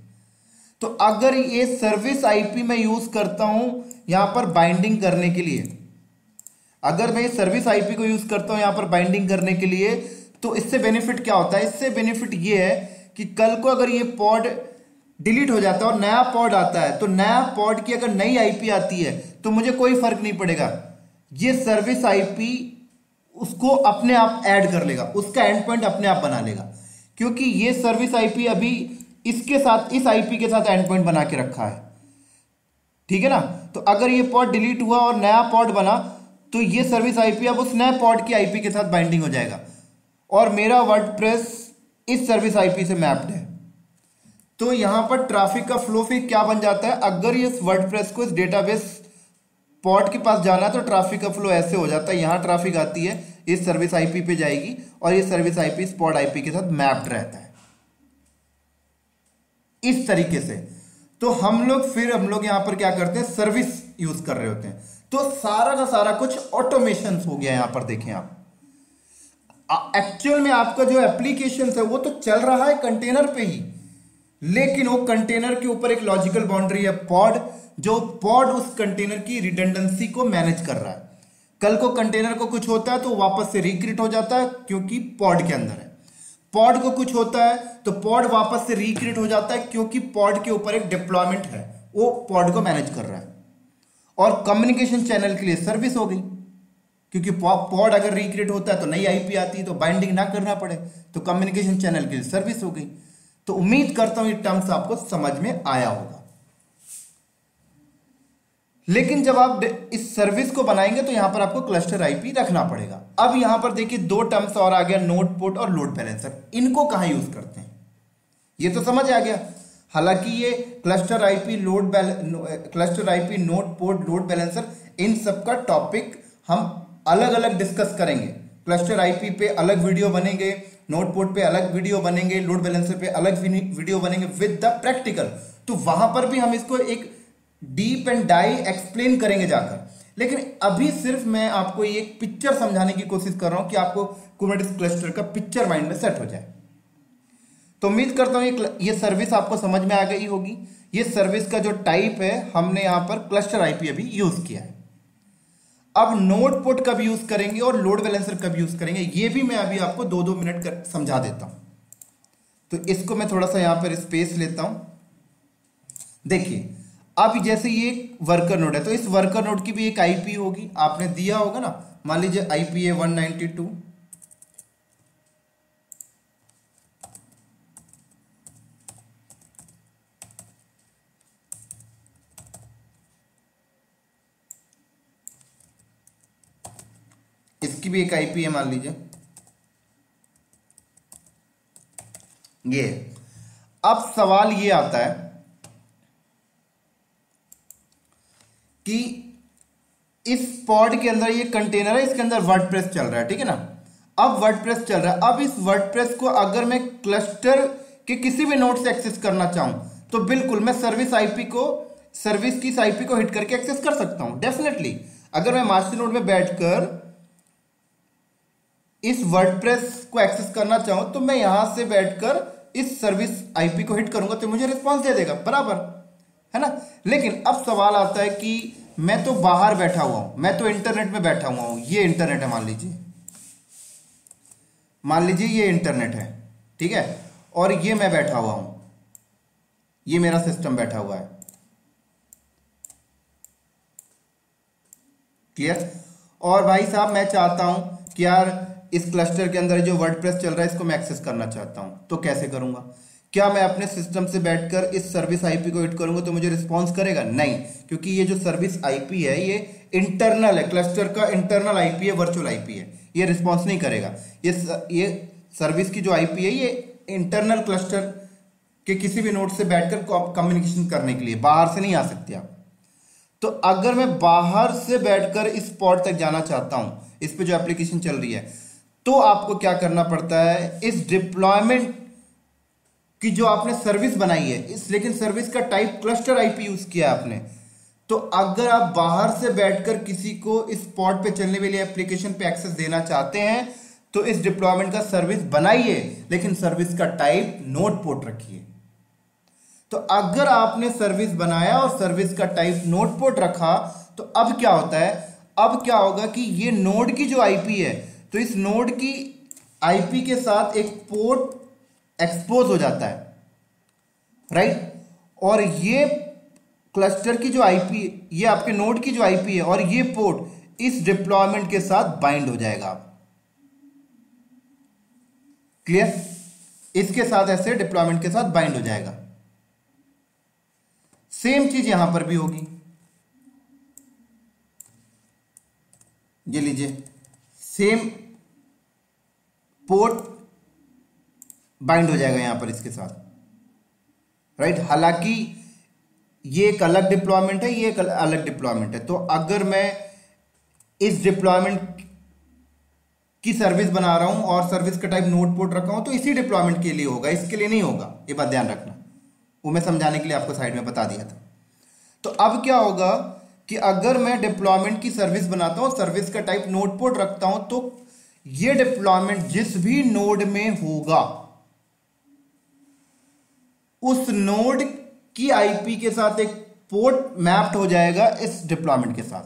तो अगर ये सर्विस आईपी मैं यूज करता हूं यहां पर बाइंडिंग करने के लिए, अगर मैं सर्विस आईपी को यूज करता हूं यहां पर बाइंडिंग करने के लिए, तो इससे बेनिफिट क्या होता है, इससे बेनिफिट ये है कि कल को अगर ये पॉड डिलीट हो जाता है और नया पॉड आता है तो नया पॉड की अगर नई आईपी आती है तो मुझे कोई फर्क नहीं पड़ेगा, ये सर्विस आईपी उसको अपने आप ऐड कर लेगा, उसका एंड पॉइंट अपने आप बना लेगा, क्योंकि ये सर्विस आईपी अभी इसके साथ, इस आईपी के साथ एंड पॉइंट बना के रखा है। ठीक है ना? तो अगर ये पॉड डिलीट हुआ और नया पॉड बना तो ये सर्विस आईपी अब उस नए पॉड की आईपी के साथ बाइंडिंग हो जाएगा, और मेरा वर्डप्रेस इस सर्विस आईपी से मैप्ड है। तो यहां पर ट्रैफिक का फ्लो फिर क्या बन जाता है, अगर ये वर्डप्रेस को इस डेटाबेस पॉड के पास जाना है तो ट्रैफिक का फ्लो ऐसे हो जाता है, यहां ट्रैफिक आती है, इस सर्विस आईपी पे जाएगी और ये सर्विस आईपी इस पॉड आईपी के साथ मैप्ड रहता है इस तरीके से। तो हम लोग यहां पर क्या करते हैं, सर्विस यूज कर रहे होते हैं। तो सारा का सारा कुछ ऑटोमेशन हो गया। यहां पर देखें आप, एक्चुअल में आपका जो एप्लीकेशन है वो तो चल रहा है कंटेनर पे ही, लेकिन वो कंटेनर के ऊपर एक लॉजिकल बाउंड्री है पॉड, जो पॉड उस कंटेनर की रिडंडेंसी को मैनेज कर रहा है। कल को कंटेनर को कुछ होता है तो वापस से रिक्रिएट हो जाता है क्योंकि पॉड के अंदर है, पॉड को कुछ होता है तो पॉड वापस से रिक्रिएट हो जाता है क्योंकि पॉड के ऊपर एक डिप्लॉयमेंट है, वो पॉड को मैनेज कर रहा है। और कम्युनिकेशन चैनल के लिए सर्विस हो गई, क्योंकि पॉड अगर रिक्रिएट होता है तो नई आईपी आती है तो बाइंडिंग ना करना पड़े, तो कम्युनिकेशन चैनल के लिए सर्विस हो गई। तो उम्मीद करता हूं ये टर्म्स आपको समझ में आया होगा। लेकिन जब आप इस सर्विस को बनाएंगे तो यहां पर आपको क्लस्टर आईपी रखना पड़ेगा। अब यहां पर देखिए 2 टर्म्स और आ गया, नोड पोर्ट और लोड बैलेंसर। इनको कहां यूज करते हैं ये तो समझ आ गया। हालांकि ये cluster IP, node port, load balancer, इन सब का टॉपिक हम अलग अलग डिस्कस करेंगे। क्लस्टर आईपी पे अलग वीडियो बनेंगे, नोड पोर्ट पे अलग वीडियो बनेंगे, लोड बैलेंसर पे अलग वीडियो बनेंगे विद द प्रैक्टिकल। तो वहां पर भी हम इसको एक डीप एंड डाई एक्सप्लेन करेंगे जाकर, लेकिन अभी सिर्फ मैं आपको एक पिक्चर समझाने की कोशिश कर रहा हूं कि आपको कुबरनेटिस क्लस्टर का पिक्चर माइंड में सेट हो जाए। तो उम्मीद करता हूं ये सर्विस आपको समझ में आ गई होगी। ये सर्विस का जो टाइप है हमने यहां पर क्लस्टर आईपी अभी यूज किया है। अब नोड पोर्ट कब यूज करेंगे और लोड बैलेंसर कब यूज करेंगे ये भी मैं अभी आपको 2-2 मिनट समझा देता हूं। तो इसको मैं थोड़ा सा यहां पर स्पेस लेता हूं। देखिए अब जैसे ये वर्कर नोड है तो इस वर्कर नोड की भी एक आईपी होगी, आपने दिया होगा ना, मान लीजिए आईपी है 192। इसकी भी एक आईपी है मान लीजिए ये। अब सवाल ये आता है कि इस पॉड के अंदर ये कंटेनर है, इसके अंदर वर्डप्रेस चल रहा है, ठीक है ना। अब वर्डप्रेस चल रहा है, अब इस वर्डप्रेस को अगर मैं क्लस्टर के किसी भी नोड से एक्सेस करना चाहूं तो बिल्कुल मैं सर्विस की इस आईपी को हिट करके एक्सेस कर सकता हूं डेफिनेटली। अगर मैं मास्टर नोड में बैठकर इस वर्डप्रेस को एक्सेस करना चाहूं तो मैं यहां से बैठकर इस सर्विस आईपी को हिट करूंगा तो मुझे रिस्पॉन्स दे देगा, बराबर है ना। लेकिन अब सवाल आता है कि मैं तो बाहर बैठा हुआ हूं, मैं तो इंटरनेट में बैठा हुआ हूं, ये इंटरनेट है मान लीजिए ये इंटरनेट है, ठीक है, और ये मैं बैठा हुआ हूं, ये मेरा सिस्टम बैठा हुआ है, क्लियर। और भाई साहब मैं चाहता हूं कि यार इस क्लस्टर के अंदर जो वर्डप्रेस चल रहा है इसको मैं एक्सेस करना चाहता हूं, तो कैसे करूंगा? क्या मैं अपने सिस्टम से बैठकर इस सर्विस आईपी को हिट करूंगा तो मुझे रिस्पॉन्स करेगा? नहीं, क्योंकि ये जो सर्विस आईपी है ये इंटरनल है, क्लस्टर का इंटरनल आईपी है, वर्चुअल आईपी है, ये रिस्पॉन्स नहीं करेगा। ये सर्विस की जो आईपी है ये इंटरनल क्लस्टर के किसी भी नोड से बैठकर कम्युनिकेशन करने के लिए, बाहर से नहीं आ सकते आप। तो अगर मैं बाहर से बैठकर इस पॉड तक जाना चाहता हूं, इस पे जो एप्लीकेशन चल रही है, तो आपको क्या करना पड़ता है, इस डिप्लॉयमेंट कि जो आपने सर्विस बनाई है लेकिन सर्विस का टाइप क्लस्टर आईपी यूज किया है आपने, तो अगर आप बाहर से बैठकर किसी को इस पॉड पे चलने वाली एप्लीकेशन पे एक्सेस देना चाहते हैं तो इस डिप्लॉयमेंट का सर्विस बनाइए, लेकिन सर्विस का टाइप नोड पोर्ट रखिए। तो अगर आपने सर्विस बनाया और सर्विस का टाइप नोड पोर्ट रखा तो अब क्या होता है, अब क्या होगा कि ये नोड की जो आईपी है तो इस नोड की आईपी के साथ एक पोर्ट एक्सपोज हो जाता है, राइट। और ये क्लस्टर की जो आईपी, ये आपके नोड की जो आईपी है और ये पोर्ट इस डिप्लॉयमेंट के साथ बाइंड हो जाएगा, क्लियर। इसके साथ ऐसे डिप्लॉयमेंट के साथ बाइंड हो जाएगा। सेम चीज यहां पर भी होगी, ये लीजिए, सेम पोर्ट बाइंड हो जाएगा यहां पर इसके साथ, राइट। हालांकि ये एक अलग डिप्लॉयमेंट है, ये एक अलग डिप्लॉयमेंट है। तो अगर मैं इस डिप्लॉयमेंट की सर्विस बना रहा हूं और सर्विस का टाइप नोड पोर्ट रखा हूं तो इसी डिप्लॉयमेंट के लिए होगा, इसके लिए नहीं होगा, ये बात ध्यान रखना। वो मैं समझाने के लिए आपको साइड में बता दिया था। तो अब क्या होगा कि अगर मैं डिप्लॉयमेंट की सर्विस बनाता हूं, सर्विस का टाइप नोड पोर्ट रखता हूं, तो ये डिप्लॉयमेंट जिस भी नोड में होगा उस नोड की आईपी के साथ एक पोर्ट मैप्ड हो जाएगा इस डिप्लॉयमेंट के साथ।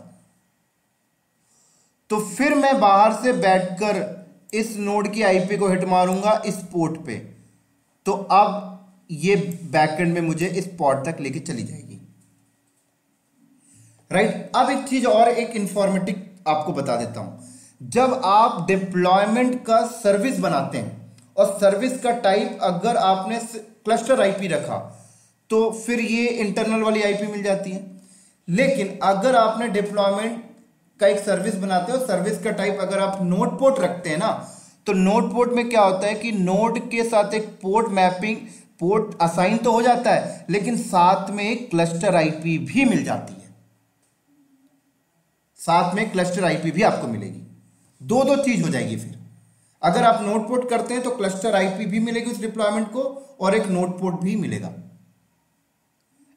तो फिर मैं बाहर से बैठकर इस नोड की आईपी को हिट मारूंगा इस पोर्ट पे, तो अब ये बैकएंड में मुझे इस पोर्ट तक लेके चली जाएगी, राइट। अब एक चीज और, एक इंफॉर्मेटिव आपको बता देता हूं। जब आप डिप्लॉयमेंट का सर्विस बनाते हैं और सर्विस का टाइप अगर आपने क्लस्टर आईपी रखा तो फिर ये इंटरनल वाली आईपी मिल जाती है। लेकिन अगर आपने डिप्लॉयमेंट का एक सर्विस बनाते हो, सर्विस का टाइप अगर आप नोड पोर्ट रखते हैं ना, तो नोड पोर्ट में क्या होता है कि नोड के साथ एक पोर्ट मैपिंग, पोर्ट असाइन तो हो जाता है, लेकिन साथ में एक क्लस्टर आईपी भी मिल जाती है, साथ में क्लस्टर आईपी भी आपको मिलेगी। दो दो चीज हो जाएगी। फिर अगर आप नोड पोर्ट करते हैं तो क्लस्टर आईपी भी मिलेगी उस डिप्लॉयमेंट को और एक नोड पोर्ट भी मिलेगा।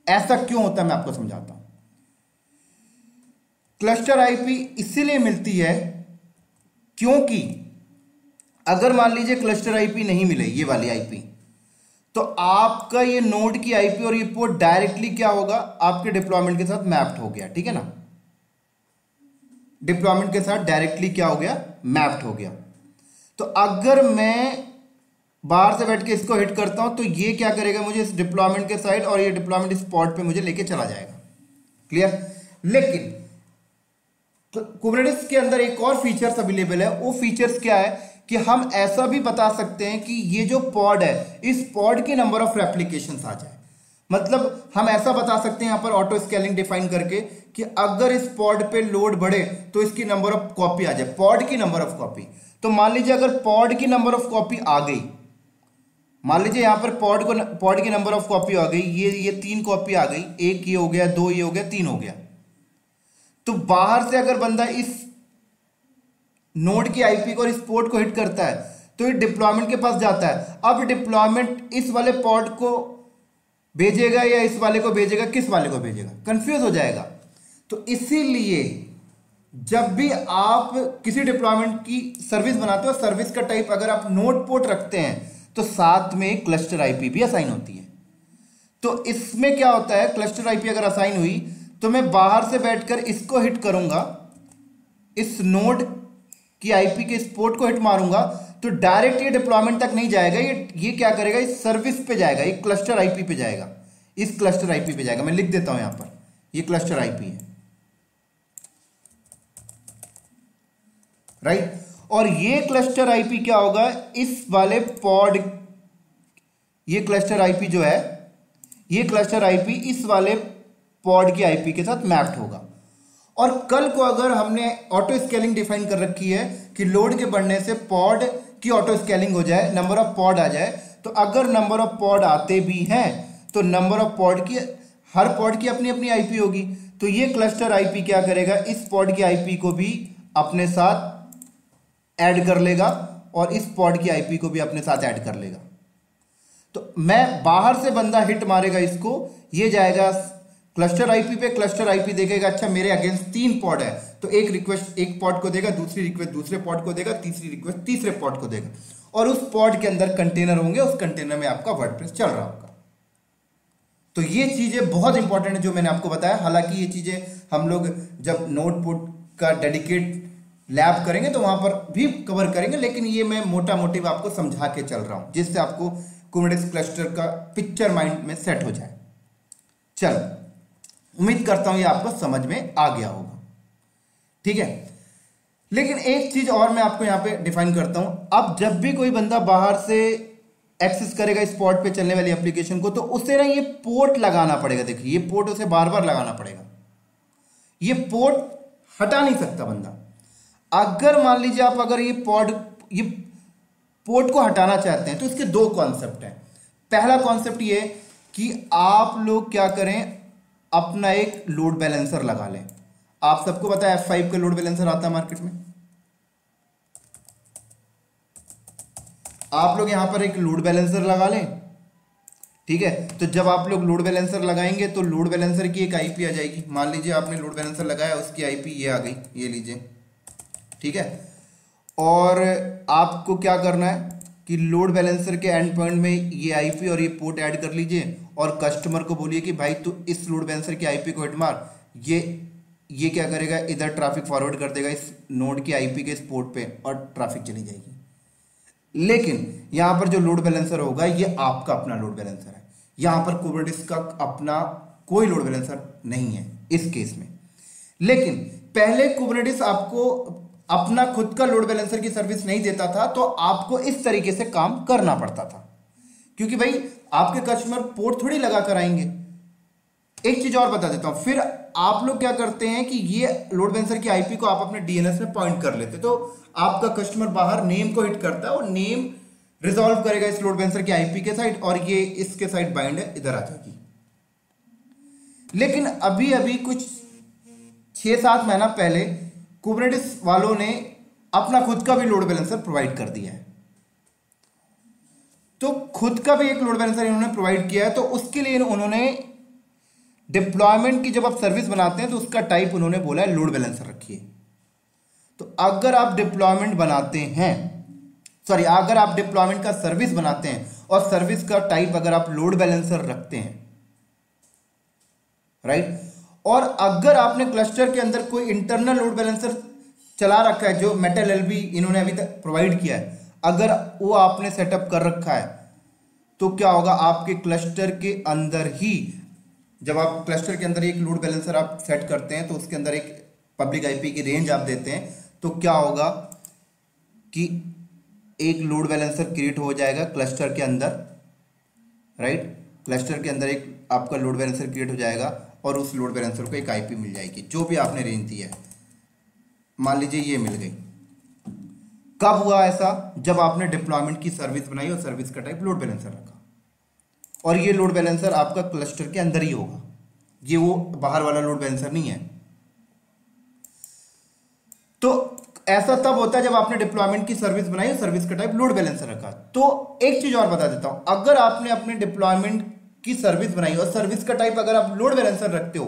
ऐसा क्यों होता है मैं आपको समझाता हूं। क्लस्टर आईपी इसीलिए मिलती है क्योंकि अगर मान लीजिए क्लस्टर आईपी नहीं मिले, ये वाली आईपी, तो आपका ये नोड की आईपी और ये पोर्ट डायरेक्टली क्या होगा, आपके डिप्लॉयमेंट के साथ मैप्ड हो गया, ठीक है ना, डिप्लॉयमेंट के साथ डायरेक्टली क्या हो गया, मैप्ड हो गया। तो अगर मैं बाहर से बैठ के इसको हिट करता हूं तो ये क्या करेगा, मुझे इस डिप्लॉयमेंट के साइड और ये डिप्लॉयमेंट स्पॉट पे मुझे लेके चला जाएगा। क्लियर। लेकिन कुबरनेटिस के अंदर एक और फीचर्स अवेलेबल है। वो फीचर्स क्या है कि हम ऐसा भी बता सकते हैं कि ये जो पॉड है, इस पॉड की नंबर ऑफ रेप्लिकेशंस आ जाए। मतलब हम ऐसा बता सकते हैं यहां पर ऑटो स्केलिंग डिफाइन करके कि अगर इस पॉड पे लोड बढ़े तो इसकी नंबर ऑफ कॉपी आ जाए, पॉड की नंबर ऑफ कॉपी। तो मान लीजिए अगर पॉड की नंबर ऑफ कॉपी आ गई, मान लीजिए यहां पर पॉड की नंबर ऑफ कॉपी आ गई, ये 3 कॉपी आ गई, 1 ये हो गया, 2 ये हो गया, 3 हो गया। तो बाहर से अगर बंदा इस नोड की आईपी को और इस पोर्ट को हिट करता है तो ये डिप्लॉयमेंट के पास जाता है। अब डिप्लॉयमेंट इस वाले पॉड को भेजेगा या इस वाले को भेजेगा, किस वाले को भेजेगा, कंफ्यूज हो जाएगा। तो इसीलिए जब भी आप किसी डिप्लॉयमेंट की सर्विस बनाते हो, सर्विस का टाइप अगर आप नोड पोर्ट रखते हैं तो साथ में क्लस्टर आईपी भी असाइन होती है। तो इसमें क्या होता है, क्लस्टर आईपी अगर असाइन हुई तो मैं बाहर से बैठकर इसको हिट करूंगा, इस नोड की आईपी के इस पोर्ट को हिट मारूंगा तो डायरेक्ट ये डिप्लॉयमेंट तक नहीं जाएगा, ये क्या करेगा, इस सर्विस पे जाएगा, ये क्लस्टर आईपी पे जाएगा, इस क्लस्टर आईपी पे जाएगा। मैं लिख देता हूं यहां पर, ये क्लस्टर आईपी है, राइट। और ये क्लस्टर आईपी क्या होगा, इस वाले पॉड, ये क्लस्टर आईपी जो है, ये क्लस्टर आईपी इस वाले पॉड की आईपी के साथ मैप्ड होगा। और कल को अगर हमने ऑटो स्केलिंग डिफाइन कर रखी है कि लोड के बढ़ने से पॉड की ऑटो स्केलिंग हो जाए, नंबर ऑफ पॉड आ जाए, तो अगर नंबर ऑफ पॉड आते भी हैं तो नंबर ऑफ पॉड की, हर पॉड की अपनी अपनी आईपी होगी। तो ये क्लस्टर आईपी क्या करेगा, इस पॉड की आईपी को भी अपने साथ ऐड कर लेगा और इस पॉड की आईपी को भी अपने साथ ऐड कर लेगा। तो मैं बाहर से बंदा हिट मारेगा इसको, ये जाएगा क्लस्टर आईपी पे, क्लस्टर आईपी देखेगा अच्छा मेरे अगेंस्ट 3 पॉड है, तो एक रिक्वेस्ट एक पॉड को देगा, दूसरी रिक्वेस्ट दूसरे पॉड को देगा, तीसरी रिक्वेस्ट तीसरे पॉड को देगा, और उस पॉड के अंदर कंटेनर होंगे, उस कंटेनर में आपका वर्डप्रेस चल रहा होगा। तो ये चीजें बहुत इंपॉर्टेंट है जो मैंने आपको बताया। हालांकि ये चीजें हम लोग जब नोटबुक का डेडिकेट लैब करेंगे तो वहां पर भी कवर करेंगे, लेकिन ये मैं मोटा मोटी आपको समझा के चल रहा हूं जिससे आपको कुबरनेटिस क्लस्टर का पिक्चर माइंड में सेट हो जाए। चलो, उम्मीद करता हूं ये आपको समझ में आ गया होगा, ठीक है। लेकिन एक चीज और मैं आपको यहां पे डिफाइन करता हूं। अब जब भी कोई बंदा बाहर से एक्सेस करेगा इस पोर्ट पे चलने वाली एप्लीकेशन को, तो उसे ना ये पोर्ट लगाना पड़ेगा। देखिए ये पोर्ट उसे बार बार लगाना पड़ेगा, ये पोर्ट हटा नहीं सकता बंदा। अगर मान लीजिए आप अगर ये पोर्ट को हटाना चाहते हैं तो इसके 2 कॉन्सेप्ट हैं। पहला कॉन्सेप्ट ये कि आप लोग क्या करें, अपना एक लोड बैलेंसर लगा लें। आप सबको पता है F5 का लोड बैलेंसर आता है मार्केट में। आप लोग यहां पर एक लोड बैलेंसर लगा लें, ठीक है। तो जब आप लोग लोड बैलेंसर लगाएंगे तो लोड बैलेंसर की एक आईपी आ जाएगी। मान लीजिए आपने लोड बैलेंसर लगाया, उसकी आईपी ये आ गई, ये लीजिए, ठीक है। और आपको क्या करना है कि लोड बैलेंसर के एंड पॉइंट में ये आईपी और ये पोर्ट ऐड कर लीजिए और कस्टमर को बोलिए कि भाई तू इस लोड बैलेंसर की आईपी को हिट मार। ये क्या करेगा, इधर ट्रैफिक फॉरवर्ड कर देगा इस नोड की आईपी के इस पोर्ट पे और ट्रैफिक चली जाएगी। लेकिन यहां पर जो लोड बैलेंसर होगा ये आपका अपना लोड बैलेंसर है। यहां पर कुबरनेटिस का अपना कोई लोड बैलेंसर नहीं है इस केस में। लेकिन पहले कुबरनेटिस आपको अपना खुद का लोड बैलेंसर की सर्विस नहीं देता था, तो आपको इस तरीके से काम करना पड़ता था, क्योंकि भाई आपके कस्टमर पोर्ट थोड़ी लगा कर आएंगे। एक चीज और बता देता हूं, फिर आप लोग क्या करते हैं कि ये लोड बैलेंसर की आईपी को आप अपने डीएनएस में पॉइंट कर लेते, तो आपका कस्टमर बाहर नेम को हिट करता है और नेम रिजॉल्व करेगा इस लोड बैलेंसर की आईपी के साइड और ये इसके साइड बाइंड है, इधर आ जाएगी। लेकिन अभी अभी कुछ 6-7 महीना पहले कुबरनेटिस वालों ने अपना खुद का भी लोड बैलेंसर प्रोवाइड कर दिया है। तो खुद का भी एक लोड बैलेंसर इन्होंने प्रोवाइड किया है, तो उसके लिए उन्होंने डिप्लॉयमेंट की जब आप सर्विस बनाते हैं तो उसका टाइप उन्होंने बोला है लोड बैलेंसर रखिए। तो अगर आप डिप्लॉयमेंट बनाते हैं, सॉरी, अगर आप डिप्लॉयमेंट का सर्विस बनाते हैं और सर्विस का टाइप अगर आप लोड बैलेंसर रखते हैं, राइट, और अगर आपने क्लस्टर के अंदर कोई इंटरनल लोड बैलेंसर चला रखा है जो मेटल एलबी इन्होंने अभी तक प्रोवाइड किया है, अगर वो आपने सेटअप कर रखा है, तो क्या होगा, आपके क्लस्टर के अंदर ही, जब आप क्लस्टर के अंदर एक लोड बैलेंसर आप सेट करते हैं तो उसके अंदर एक पब्लिक आईपी की रेंज आप देते हैं, तो क्या होगा कि एक लोड बैलेंसर क्रिएट हो जाएगा क्लस्टर के अंदर, राइट, क्लस्टर के अंदर एक आपका लोड बैलेंसर क्रिएट हो जाएगा और उस लोड बैलेंसर को एक आईपी मिल जाएगी जो भी आपने रेंज दी है। मान लीजिए ये मिल गई। कब हुआ ऐसा? जब आपने डिप्लॉयमेंट की सर्विस बनाई और सर्विस का टाइप लोड बैलेंसर रखा, और ये लोड बैलेंसर आपका क्लस्टर के अंदर ही होगा, ये वो बाहर वाला लोड बैलेंसर नहीं है। तो ऐसा तब होता है जब आपने डिप्लॉयमेंट की सर्विस बनाई और सर्विस का टाइप लोड बैलेंसर रखा। तो एक चीज और बता देता हूं, अगर आपने अपने डिप्लॉयमेंट की सर्विस बनाई और सर्विस का टाइप अगर आप लोड बैलेंसर रखते हो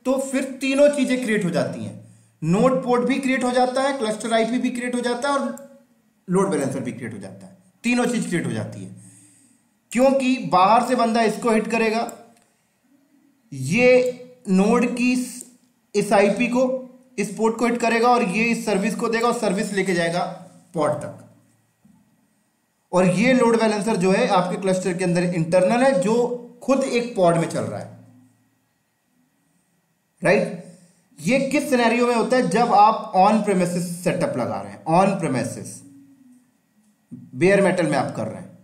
तो फिर तीनों चीजें क्रिएट हो जाती हैं। नोड पोर्ट भी क्रिएट हो जाता है, क्लस्टर आईपी भी क्रिएट हो जाता है और लोड बैलेंसर भी क्रिएट हो जाता है। तीनों चीज क्रिएट हो जाती है, क्योंकि बाहर से बंदा इसको हिट करेगा, ये नोड की इस आईपी को, इस पोर्ट को हिट करेगा और ये इस सर्विस को देगा और सर्विस लेके जाएगा पोर्ट तक। और ये लोड बैलेंसर जो है आपके क्लस्टर के अंदर इंटरनल है, जो खुद एक पॉड में चल रहा है, राइट। ये किस सिनेरियो में होता है? जब आप ऑन प्रेमिसेस सेटअप लगा रहे हैं, ऑन प्रेमिसेस बेयर मेटल में आप कर रहे हैं,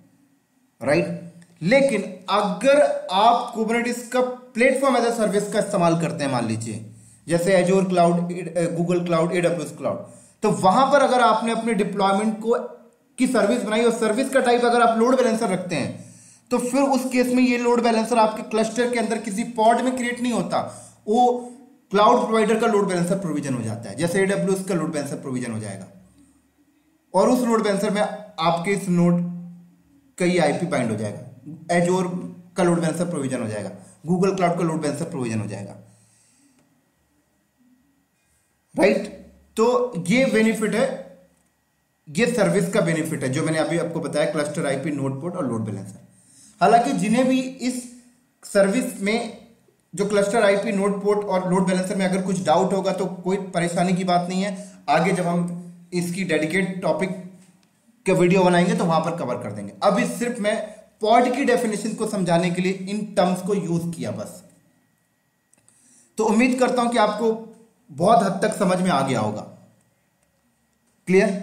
राइट। लेकिन अगर आप कुबरनेटिस का प्लेटफॉर्म एज अ सर्विस का इस्तेमाल करते हैं, मान लीजिए जैसे Azure cloud, Google cloud, AWS cloud, तो वहां पर अगर आपने अपने डिप्लॉयमेंट को की सर्विस बनाई और सर्विस का टाइप अगर आप लोड बैलेंसर रखते हैं, तो फिर उस केस में ये लोड बैलेंसर आपके क्लस्टर के अंदर किसी पॉड में क्रिएट नहीं होता, वो क्लाउड प्रोवाइडर का लोड बैलेंसर प्रोविजन हो जाता है, जैसे एडब्ल्यूएस का लोड बैलेंसर प्रोविजन हो जाएगा, और उस लोड बैलेंसर में आपके इस नोड का ही आईपी बाइंड हो जाएगा, एजोर का लोड बैलेंसर प्रोविजन हो जाएगा, गूगल क्लाउड का लोड बैलेंसर प्रोविजन हो जाएगा, राइट। तो ये बेनिफिट है, ये सर्विस का बेनिफिट है जो मैंने अभी आपको बताया, क्लस्टर आईपी, नोड पोर्ट और लोड बैलेंसर। हालांकि जिन्हें भी इस सर्विस में जो क्लस्टर आईपी, नोड पोर्ट और लोड बैलेंसर में अगर कुछ डाउट होगा तो कोई परेशानी की बात नहीं है, आगे जब हम इसकी डेडिकेट टॉपिक के वीडियो बनाएंगे तो वहां पर कवर कर देंगे। अभी सिर्फ मैं पॉड की डेफिनेशन को समझाने के लिए इन टर्म्स को यूज किया बस। तो उम्मीद करता हूं कि आपको बहुत हद तक समझ में आ गया होगा, क्लियर।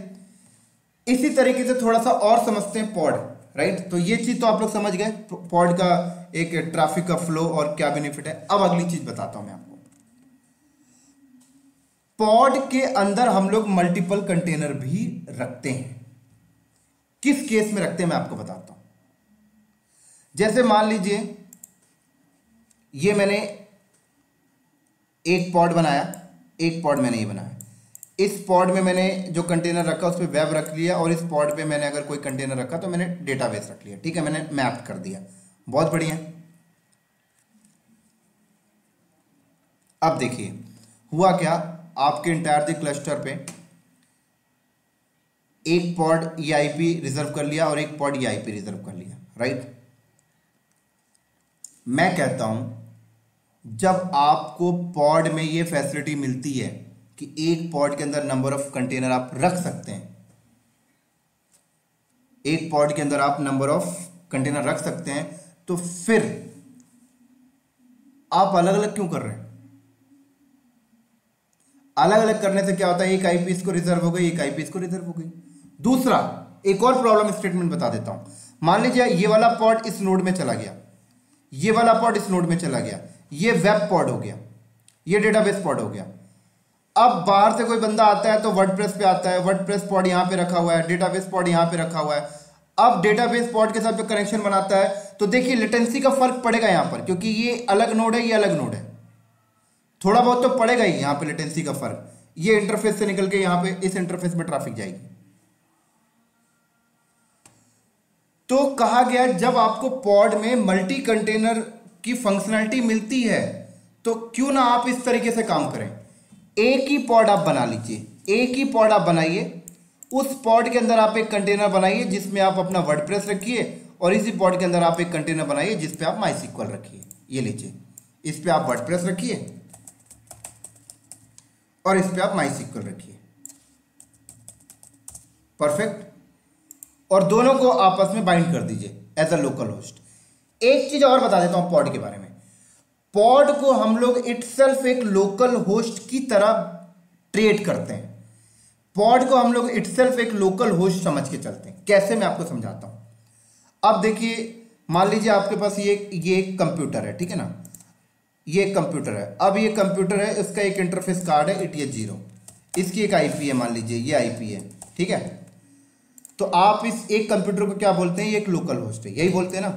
इसी तरीके से थोड़ा सा और समझते हैं पॉड, राइट। तो ये चीज तो आप लोग समझ गए, पॉड का एक ट्रैफिक का फ्लो और क्या बेनिफिट है। अब अगली चीज बताता हूं मैं आपको। पॉड के अंदर हम लोग मल्टीपल कंटेनर भी रखते हैं। किस केस में रखते हैं मैं आपको बताता हूं। जैसे मान लीजिए ये मैंने एक पॉड बनाया, एक पॉड मैंने ये बनाया, इस पॉड में मैंने जो कंटेनर रखा उस पर वेब रख लिया, और इस पॉड पे मैंने अगर कोई कंटेनर रखा तो मैंने डेटाबेस रख लिया, ठीक है, मैंने मैप कर दिया, बहुत बढ़िया। अब देखिए हुआ क्या, आपके इंटायर द क्लस्टर पे एक पॉड ईआईपी रिजर्व कर लिया और एक पॉड ईआईपी रिजर्व कर लिया, राइट। मैं कहता हूं जब आपको पॉड में ये फैसिलिटी मिलती है कि एक पॉड के अंदर नंबर ऑफ कंटेनर आप रख सकते हैं, एक पॉड के अंदर आप नंबर ऑफ कंटेनर रख सकते हैं, तो फिर आप अलग अलग क्यों कर रहे हैं? अलग अलग करने से क्या होता है, एक आईपी इसको रिजर्व हो गई, एक आईपी इसको रिजर्व हो गई। दूसरा एक और प्रॉब्लम स्टेटमेंट बता देता हूं। मान लीजिए ये वाला पॉड इस नोड में चला गया, ये वाला पॉड इस नोड में चला गया, ये वेब पॉड हो गया, ये डेटाबेस पॉड हो गया। अब बाहर से कोई बंदा आता है तो वर्डप्रेस पे आता है, वर्डप्रेस पॉड यहां पे रखा हुआ है, डेटाबेस पॉड यहां पे रखा हुआ है। अब डेटाबेस पॉड के साथ जो कनेक्शन बनाता है तो देखिए लेटेंसी का फर्क पड़ेगा यहां पर, क्योंकि ये अलग नोड है, ये अलग नोड है, थोड़ा बहुत तो पड़ेगा ही यहां पे लेटेंसी का फर्क। ये इंटरफेस से निकल के यहां पे इस इंटरफेस में ट्रैफिक जाएगी। तो कहा गया जब आपको पॉड में मल्टी कंटेनर की फंक्शनैलिटी मिलती है तो क्यों ना आप इस तरीके से काम करें। एक ही पॉड आप बना लीजिए, एक ही पॉड आप बनाइए, उस पॉड के अंदर आप एक कंटेनर बनाइए जिसमें आप अपना वर्डप्रेस रखिए और इसी पॉड के अंदर आप एक कंटेनर बनाइए जिस पे आप माइस्क्ल रखिए। ये लीजिए, इस पे आप वर्डप्रेस रखिए और इस पे आप माइस्क्ल रखिए। परफेक्ट। और दोनों को आपस में बाइंड कर दीजिए एज अ लोकल होस्ट। एक चीज और बता देता हूं पॉड के बारे में। पॉड को हम लोग इटसेल्फ एक लोकल होस्ट की तरह ट्रीट करते हैं। पॉड को हम लोग इटसेल्फ एक लोकल होस्ट समझ के चलते हैं। कैसे, मैं आपको समझाता हूं। अब देखिए, मान लीजिए आपके पास ये एक कंप्यूटर है, ठीक है ना, ये एक कंप्यूटर है। अब ये कंप्यूटर है, इसका एक इंटरफेस कार्ड है ETH0, इसकी एक आईपी है, मान लीजिए ये आईपी है, ठीक है। तो आप इस एक कंप्यूटर को क्या बोलते हैं, ये एक लोकल होस्ट है, यही बोलते हैं ना,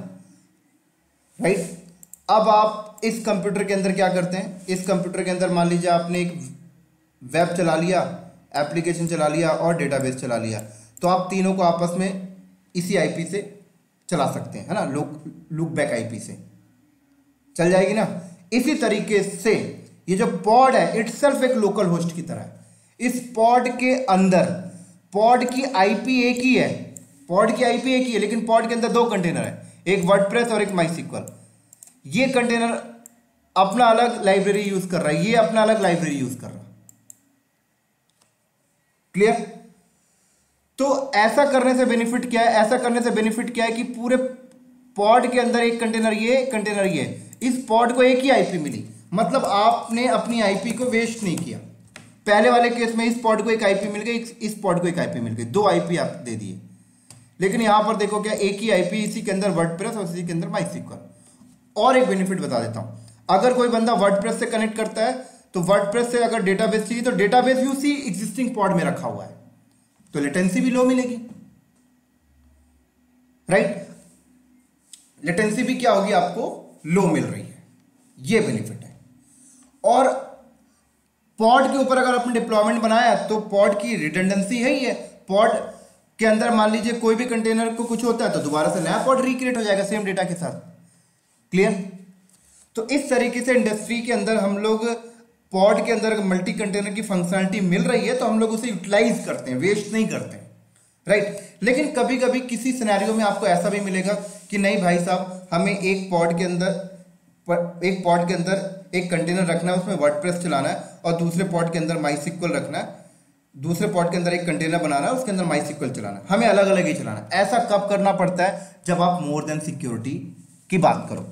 राइट। अब आप इस कंप्यूटर के अंदर क्या करते हैं, इस कंप्यूटर के अंदर मान लीजिए आपने एक वेब चला लिया, एप्लीकेशन चला लिया और डेटाबेस चला लिया, तो आप तीनों को आपस में इसी आईपी से चला सकते हैं, है ना, लुक बैक आईपी से चल जाएगी ना। इसी तरीके से ये जो पॉड है इटसेल्फ एक लोकल होस्ट की तरह है। इस पॉड के अंदर पॉड की आईपी एक ही है, पॉड की आईपी एक ही है, लेकिन पॉड के अंदर दो कंटेनर है, एक वर्डप्रेस और एक माइस्क्ल। ये कंटेनर अपना अलग लाइब्रेरी यूज कर रहा है, ये अपना अलग लाइब्रेरी यूज कर रहा है। क्लियर। तो ऐसा करने से बेनिफिट क्या है, ऐसा करने से बेनिफिट क्या है कि पूरे पॉड के अंदर एक कंटेनर ये, कंटेनर ये, इस पॉड को एक ही आईपी मिली, मतलब आपने अपनी आईपी को वेस्ट नहीं किया। पहले वाले केस में इस पॉड को एक आईपी मिल गई, इस पॉड को एक आईपी मिल गई, दो आईपी आप दे दिए। लेकिन यहां पर देखो क्या, एक ही आईपी, इसी के अंदर वर्डप्रेस और इसी के अंदर माइस्क्ल। और एक बेनिफिट बता देता हूं, अगर कोई बंदा वर्डप्रेस से कनेक्ट करता है तो वर्डप्रेस से अगर डेटाबेस चाहिए तो डेटाबेस भी उसी एग्जिस्टिंग पॉड में रखा हुआ है, तो लेटेंसी भी लो मिलेगी, राइट। लेटेंसी भी क्या होगी, आपको लो मिल रही है, ये बेनिफिट है। और पॉड के ऊपर अगर आपने डिप्लॉयमेंट बनाया तो पॉड की रिडंडेंसी है ही है। पॉड के अंदर मान लीजिए कोई भी कंटेनर को कुछ होता है तो दोबारा से नया पॉड रिक्रिएट हो जाएगा सेम डेटा के साथ। क्लियर। तो इस तरीके से इंडस्ट्री के अंदर हम लोग पॉड के अंदर मल्टी कंटेनर की फंक्शनलिटी मिल रही है तो हम लोग उसे यूटिलाइज करते हैं, वेस्ट नहीं करते हैं, राइट। लेकिन कभी कभी किसी सिनेरियो में आपको ऐसा भी मिलेगा कि नहीं भाई साहब, हमें एक पॉड के अंदर एक कंटेनर रखना है, उसमें वर्डप्रेस चलाना है, और दूसरे पॉड के अंदर माइस्क्ल रखना है, दूसरे पॉड के अंदर एक कंटेनर बनाना है, उसके अंदर माइस्क्ल चलाना है, हमें अलग अलग ही चलाना है। ऐसा कब करना पड़ता है, जब आप मोर देन सिक्योरिटी की बात करो।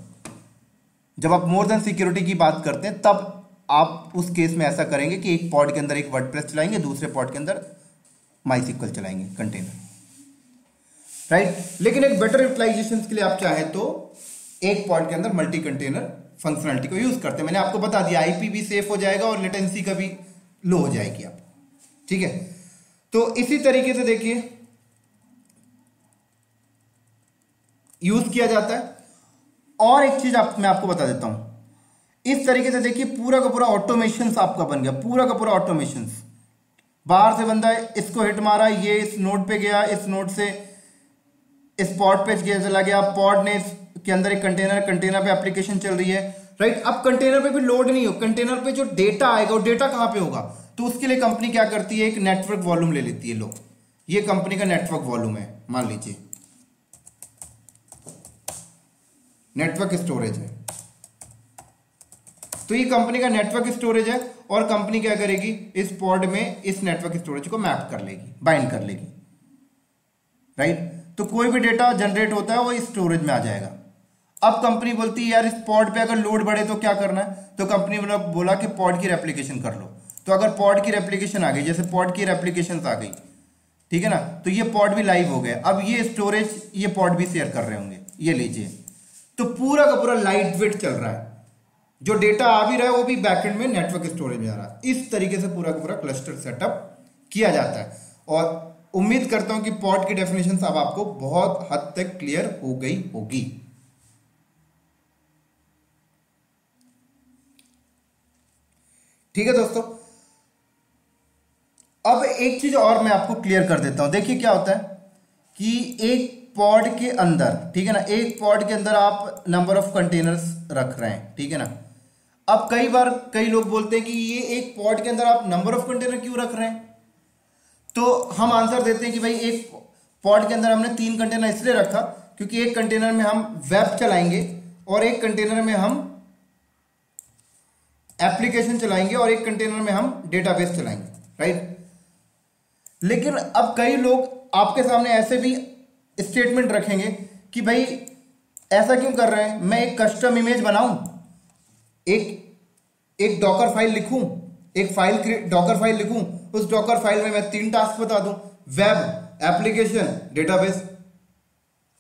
जब आप मोर देन सिक्योरिटी की बात करते हैं तब आप उस केस में ऐसा करेंगे कि एक पॉड के अंदर एक वर्डप्रेस चलाएंगे, दूसरे पॉड के अंदर माइस्क्ल चलाएंगे कंटेनर, राइट। लेकिन एक बेटर यूटिलाइजेशन के लिए आप चाहें तो एक पॉड के अंदर मल्टी कंटेनर फंक्शनलिटी को यूज करते हैं। मैंने आपको बता दिया, आईपी भी सेफ हो जाएगा और लेटेंसी का भी लो हो जाएगी आप, ठीक है। तो इसी तरीके से देखिए यूज किया जाता है। और एक चीज मैं आपको बता देता हूं, इस तरीके से देखिए पूरा का पूरा ऑटोमेशन आपका बन गया, पूरा का पूरा ऑटोमेशन। बाहर से बंदा इसको हिट मारा, ये इस नोड पे गया, इस नोड से इस पॉड पे चला गया, पॉड ने के अंदर एक कंटेनर पे एप्लीकेशन चल रही है, राइट। अब कंटेनर पे भी लोड नहीं हो, कंटेनर पे जो डेटा आएगा वो डेटा कहां पे होगा, तो उसके लिए कंपनी क्या करती है, एक नेटवर्क वॉल्यूम ले लेती है। लो, ये कंपनी का नेटवर्क वॉल्यूम है, मान लीजिए नेटवर्क स्टोरेज है, तो ये कंपनी का नेटवर्क स्टोरेज है, और कंपनी क्या करेगी, इस पॉड में इस नेटवर्क स्टोरेज को मैप कर लेगी, बाइंड कर लेगी, राइट। तो कोई भी डेटा जनरेट होता है वो इस स्टोरेज में आ जाएगा। अब कंपनी बोलती है यार इस पॉड पे अगर लोड बढ़े तो क्या करना है, तो कंपनी बोला कि पॉड की रेप्लिकेशन कर लो। तो अगर पॉड की रेप्लिकेशन आ गई, जैसे पॉड की रेप्लिकेशन आ गई, ठीक है ना, तो ये पॉड भी लाइव हो गया। अब ये स्टोरेज ये पॉड भी शेयर कर रहे होंगे, ये लीजिए, तो पूरा का पूरा लाइट वेट चल रहा है, जो डेटा आ भी रहा है वो भी बैकएंड में नेटवर्क स्टोरेज में आ रहा है। इस तरीके से पूरा का पूरा क्लस्टर सेटअप किया जाता है। और उम्मीद करता हूं कि पॉड की डेफिनेशन अब आपको बहुत हद तक क्लियर हो गई होगी। ठीक है दोस्तों, अब एक चीज और मैं आपको क्लियर कर देता हूं। देखिए क्या होता है कि एक पॉड के अंदर, ठीक है ना, एक पॉड के अंदर आप नंबर ऑफ कंटेनर्स रख रहे हैं, ठीक है ना। अब कई बार कई लोग बोलते हैं कि ये एक पॉड के अंदर आप नंबर ऑफ कंटेनर क्यों रख रहे हैं, तो हम आंसर देते हैं कि भाई एक पॉड के अंदर हमने 3 कंटेनर इसलिए रखा क्योंकि एक कंटेनर में हम वेब चलाएंगे और एक कंटेनर में हम एप्लीकेशन चलाएंगे और एक कंटेनर में हम डेटाबेस चलाएंगे, राइट। लेकिन अब कई लोग आपके सामने ऐसे भी स्टेटमेंट रखेंगे कि भाई ऐसा क्यों कर रहे हैं, मैं एक कस्टम इमेज बनाऊं, एक डॉकर फाइल लिखूं, एक फाइल डॉकर फाइल लिखूं, उस डॉकर फाइल में मैं 3 टास्क बता दूं, वेब, एप्लीकेशन, डेटाबेस,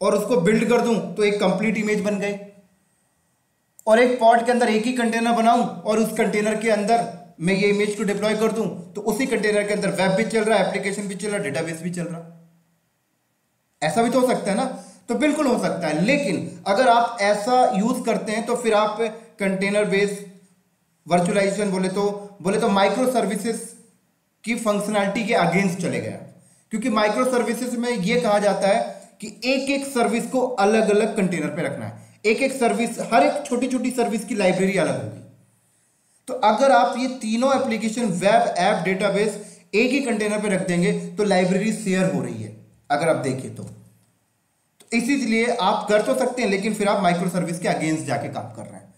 और उसको बिल्ड कर दूं तो एक कंप्लीट इमेज बन गई। और एक पॉड के अंदर एक ही कंटेनर बनाऊं और उस कंटेनर के अंदर मैं ये इमेज को डिप्लॉय कर दूं तो उसी कंटेनर के अंदर वेब भी चल रहा है, एप्लीकेशन भी चल रहा है, डेटाबेस भी चल रहा है। ऐसा भी तो हो सकता है ना, तो बिल्कुल हो सकता है। लेकिन अगर आप ऐसा यूज करते हैं तो फिर आप कंटेनर बेस्ड वर्चुअलाइजेशन बोले तो माइक्रो सर्विसेज की फंक्शनैलिटी के अगेंस्ट चले गए, क्योंकि माइक्रो सर्विसेज में यह कहा जाता है कि एक एक सर्विस को अलग अलग कंटेनर पे रखना है, एक एक सर्विस, हर एक छोटी छोटी सर्विस की लाइब्रेरी अलग होगी। तो अगर आप ये तीनों एप्लीकेशन, वेब, ऐप, डेटाबेस एक ही कंटेनर पे रख देंगे तो लाइब्रेरी शेयर हो रही है, अगर आप देखिए तो इसीलिए आप कर तो सकते हैं लेकिन फिर आप माइक्रो सर्विस के अगेंस्ट जाके काम कर रहे हैं।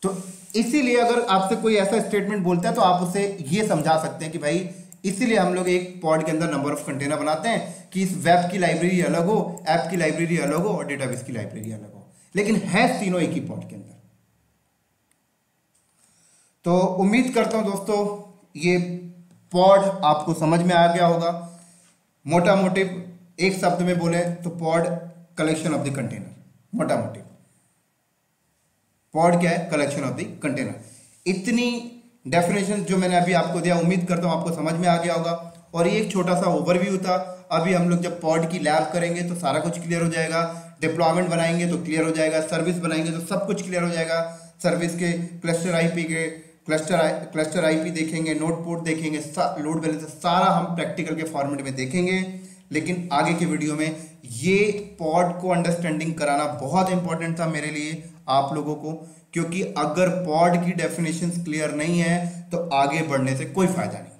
तो इसीलिए अगर आपसे कोई ऐसा स्टेटमेंट बोलता है तो आप उसे ये समझा सकते हैं कि भाई इसीलिए हम लोग एक पॉड के अंदर नंबर ऑफ कंटेनर बनाते हैं कि इस वेब की लाइब्रेरी अलग हो, ऐप की लाइब्रेरी अलग हो और डेटाबेस की लाइब्रेरी अलग हो, लेकिन है तीनों एक ही पॉड के अंदर। तो उम्मीद करता हूं दोस्तों ये पॉड आपको समझ में आ गया होगा। मोटा मोटी एक शब्द में बोले तो pod collection of the container, मोटा मोटी पॉड क्या है, कलेक्शन ऑफ द कंटेनर। इतनी डेफिनेशन जो मैंने अभी आपको दिया, उम्मीद करता हूं आपको समझ में आ गया होगा। और ये एक छोटा सा ओवरव्यू था। अभी हम लोग जब पॉड की लैब करेंगे तो सारा कुछ क्लियर हो जाएगा, डिप्लॉयमेंट बनाएंगे तो क्लियर हो जाएगा, सर्विस बनाएंगे तो सब कुछ क्लियर हो जाएगा। सर्विस के क्लस्टर आईपी के क्लस्टर आईपी देखेंगे, नोड पोर्ट देखेंगे, लोड बैलेंसर, सारा हम प्रैक्टिकल के फॉर्मेट में देखेंगे। लेकिन आगे के वीडियो में ये पॉड को अंडरस्टैंडिंग कराना बहुत इंपॉर्टेंट था मेरे लिए, आप लोगों को, क्योंकि अगर पॉड की डेफिनेशंस क्लियर नहीं है तो आगे बढ़ने से कोई फायदा नहीं।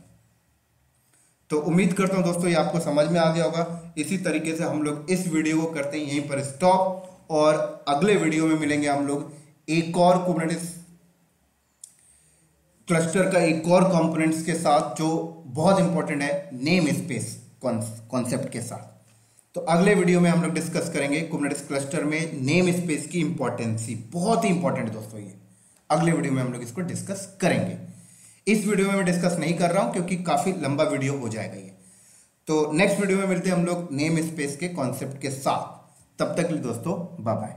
तो उम्मीद करता हूं दोस्तों ये आपको समझ में आ गया होगा। इसी तरीके से हम लोग इस वीडियो को करते हैं यहीं पर स्टॉप, और अगले वीडियो में मिलेंगे हम लोग एक और कुबरनेटिस क्लस्टर का एक और कंपोनेंट्स के साथ जो बहुत इंपॉर्टेंट है, नेम स्पेस कॉन्सेप्ट के साथ। तो अगले वीडियो में हम लोग डिस्कस करेंगे कुबरनेटिस क्लस्टर में नेम स्पेस की इंपॉर्टेंसी, बहुत ही इंपॉर्टेंट है दोस्तों ये। अगले वीडियो में हम लोग इसको डिस्कस करेंगे। इस वीडियो में मैं डिस्कस नहीं कर रहा हूं क्योंकि काफी लंबा वीडियो हो जाएगा ये। तो नेक्स्ट वीडियो में मिलते हैं हम लोग नेम स्पेस के कॉन्सेप्ट के साथ। तब तक के लिए दोस्तों बाय बाय।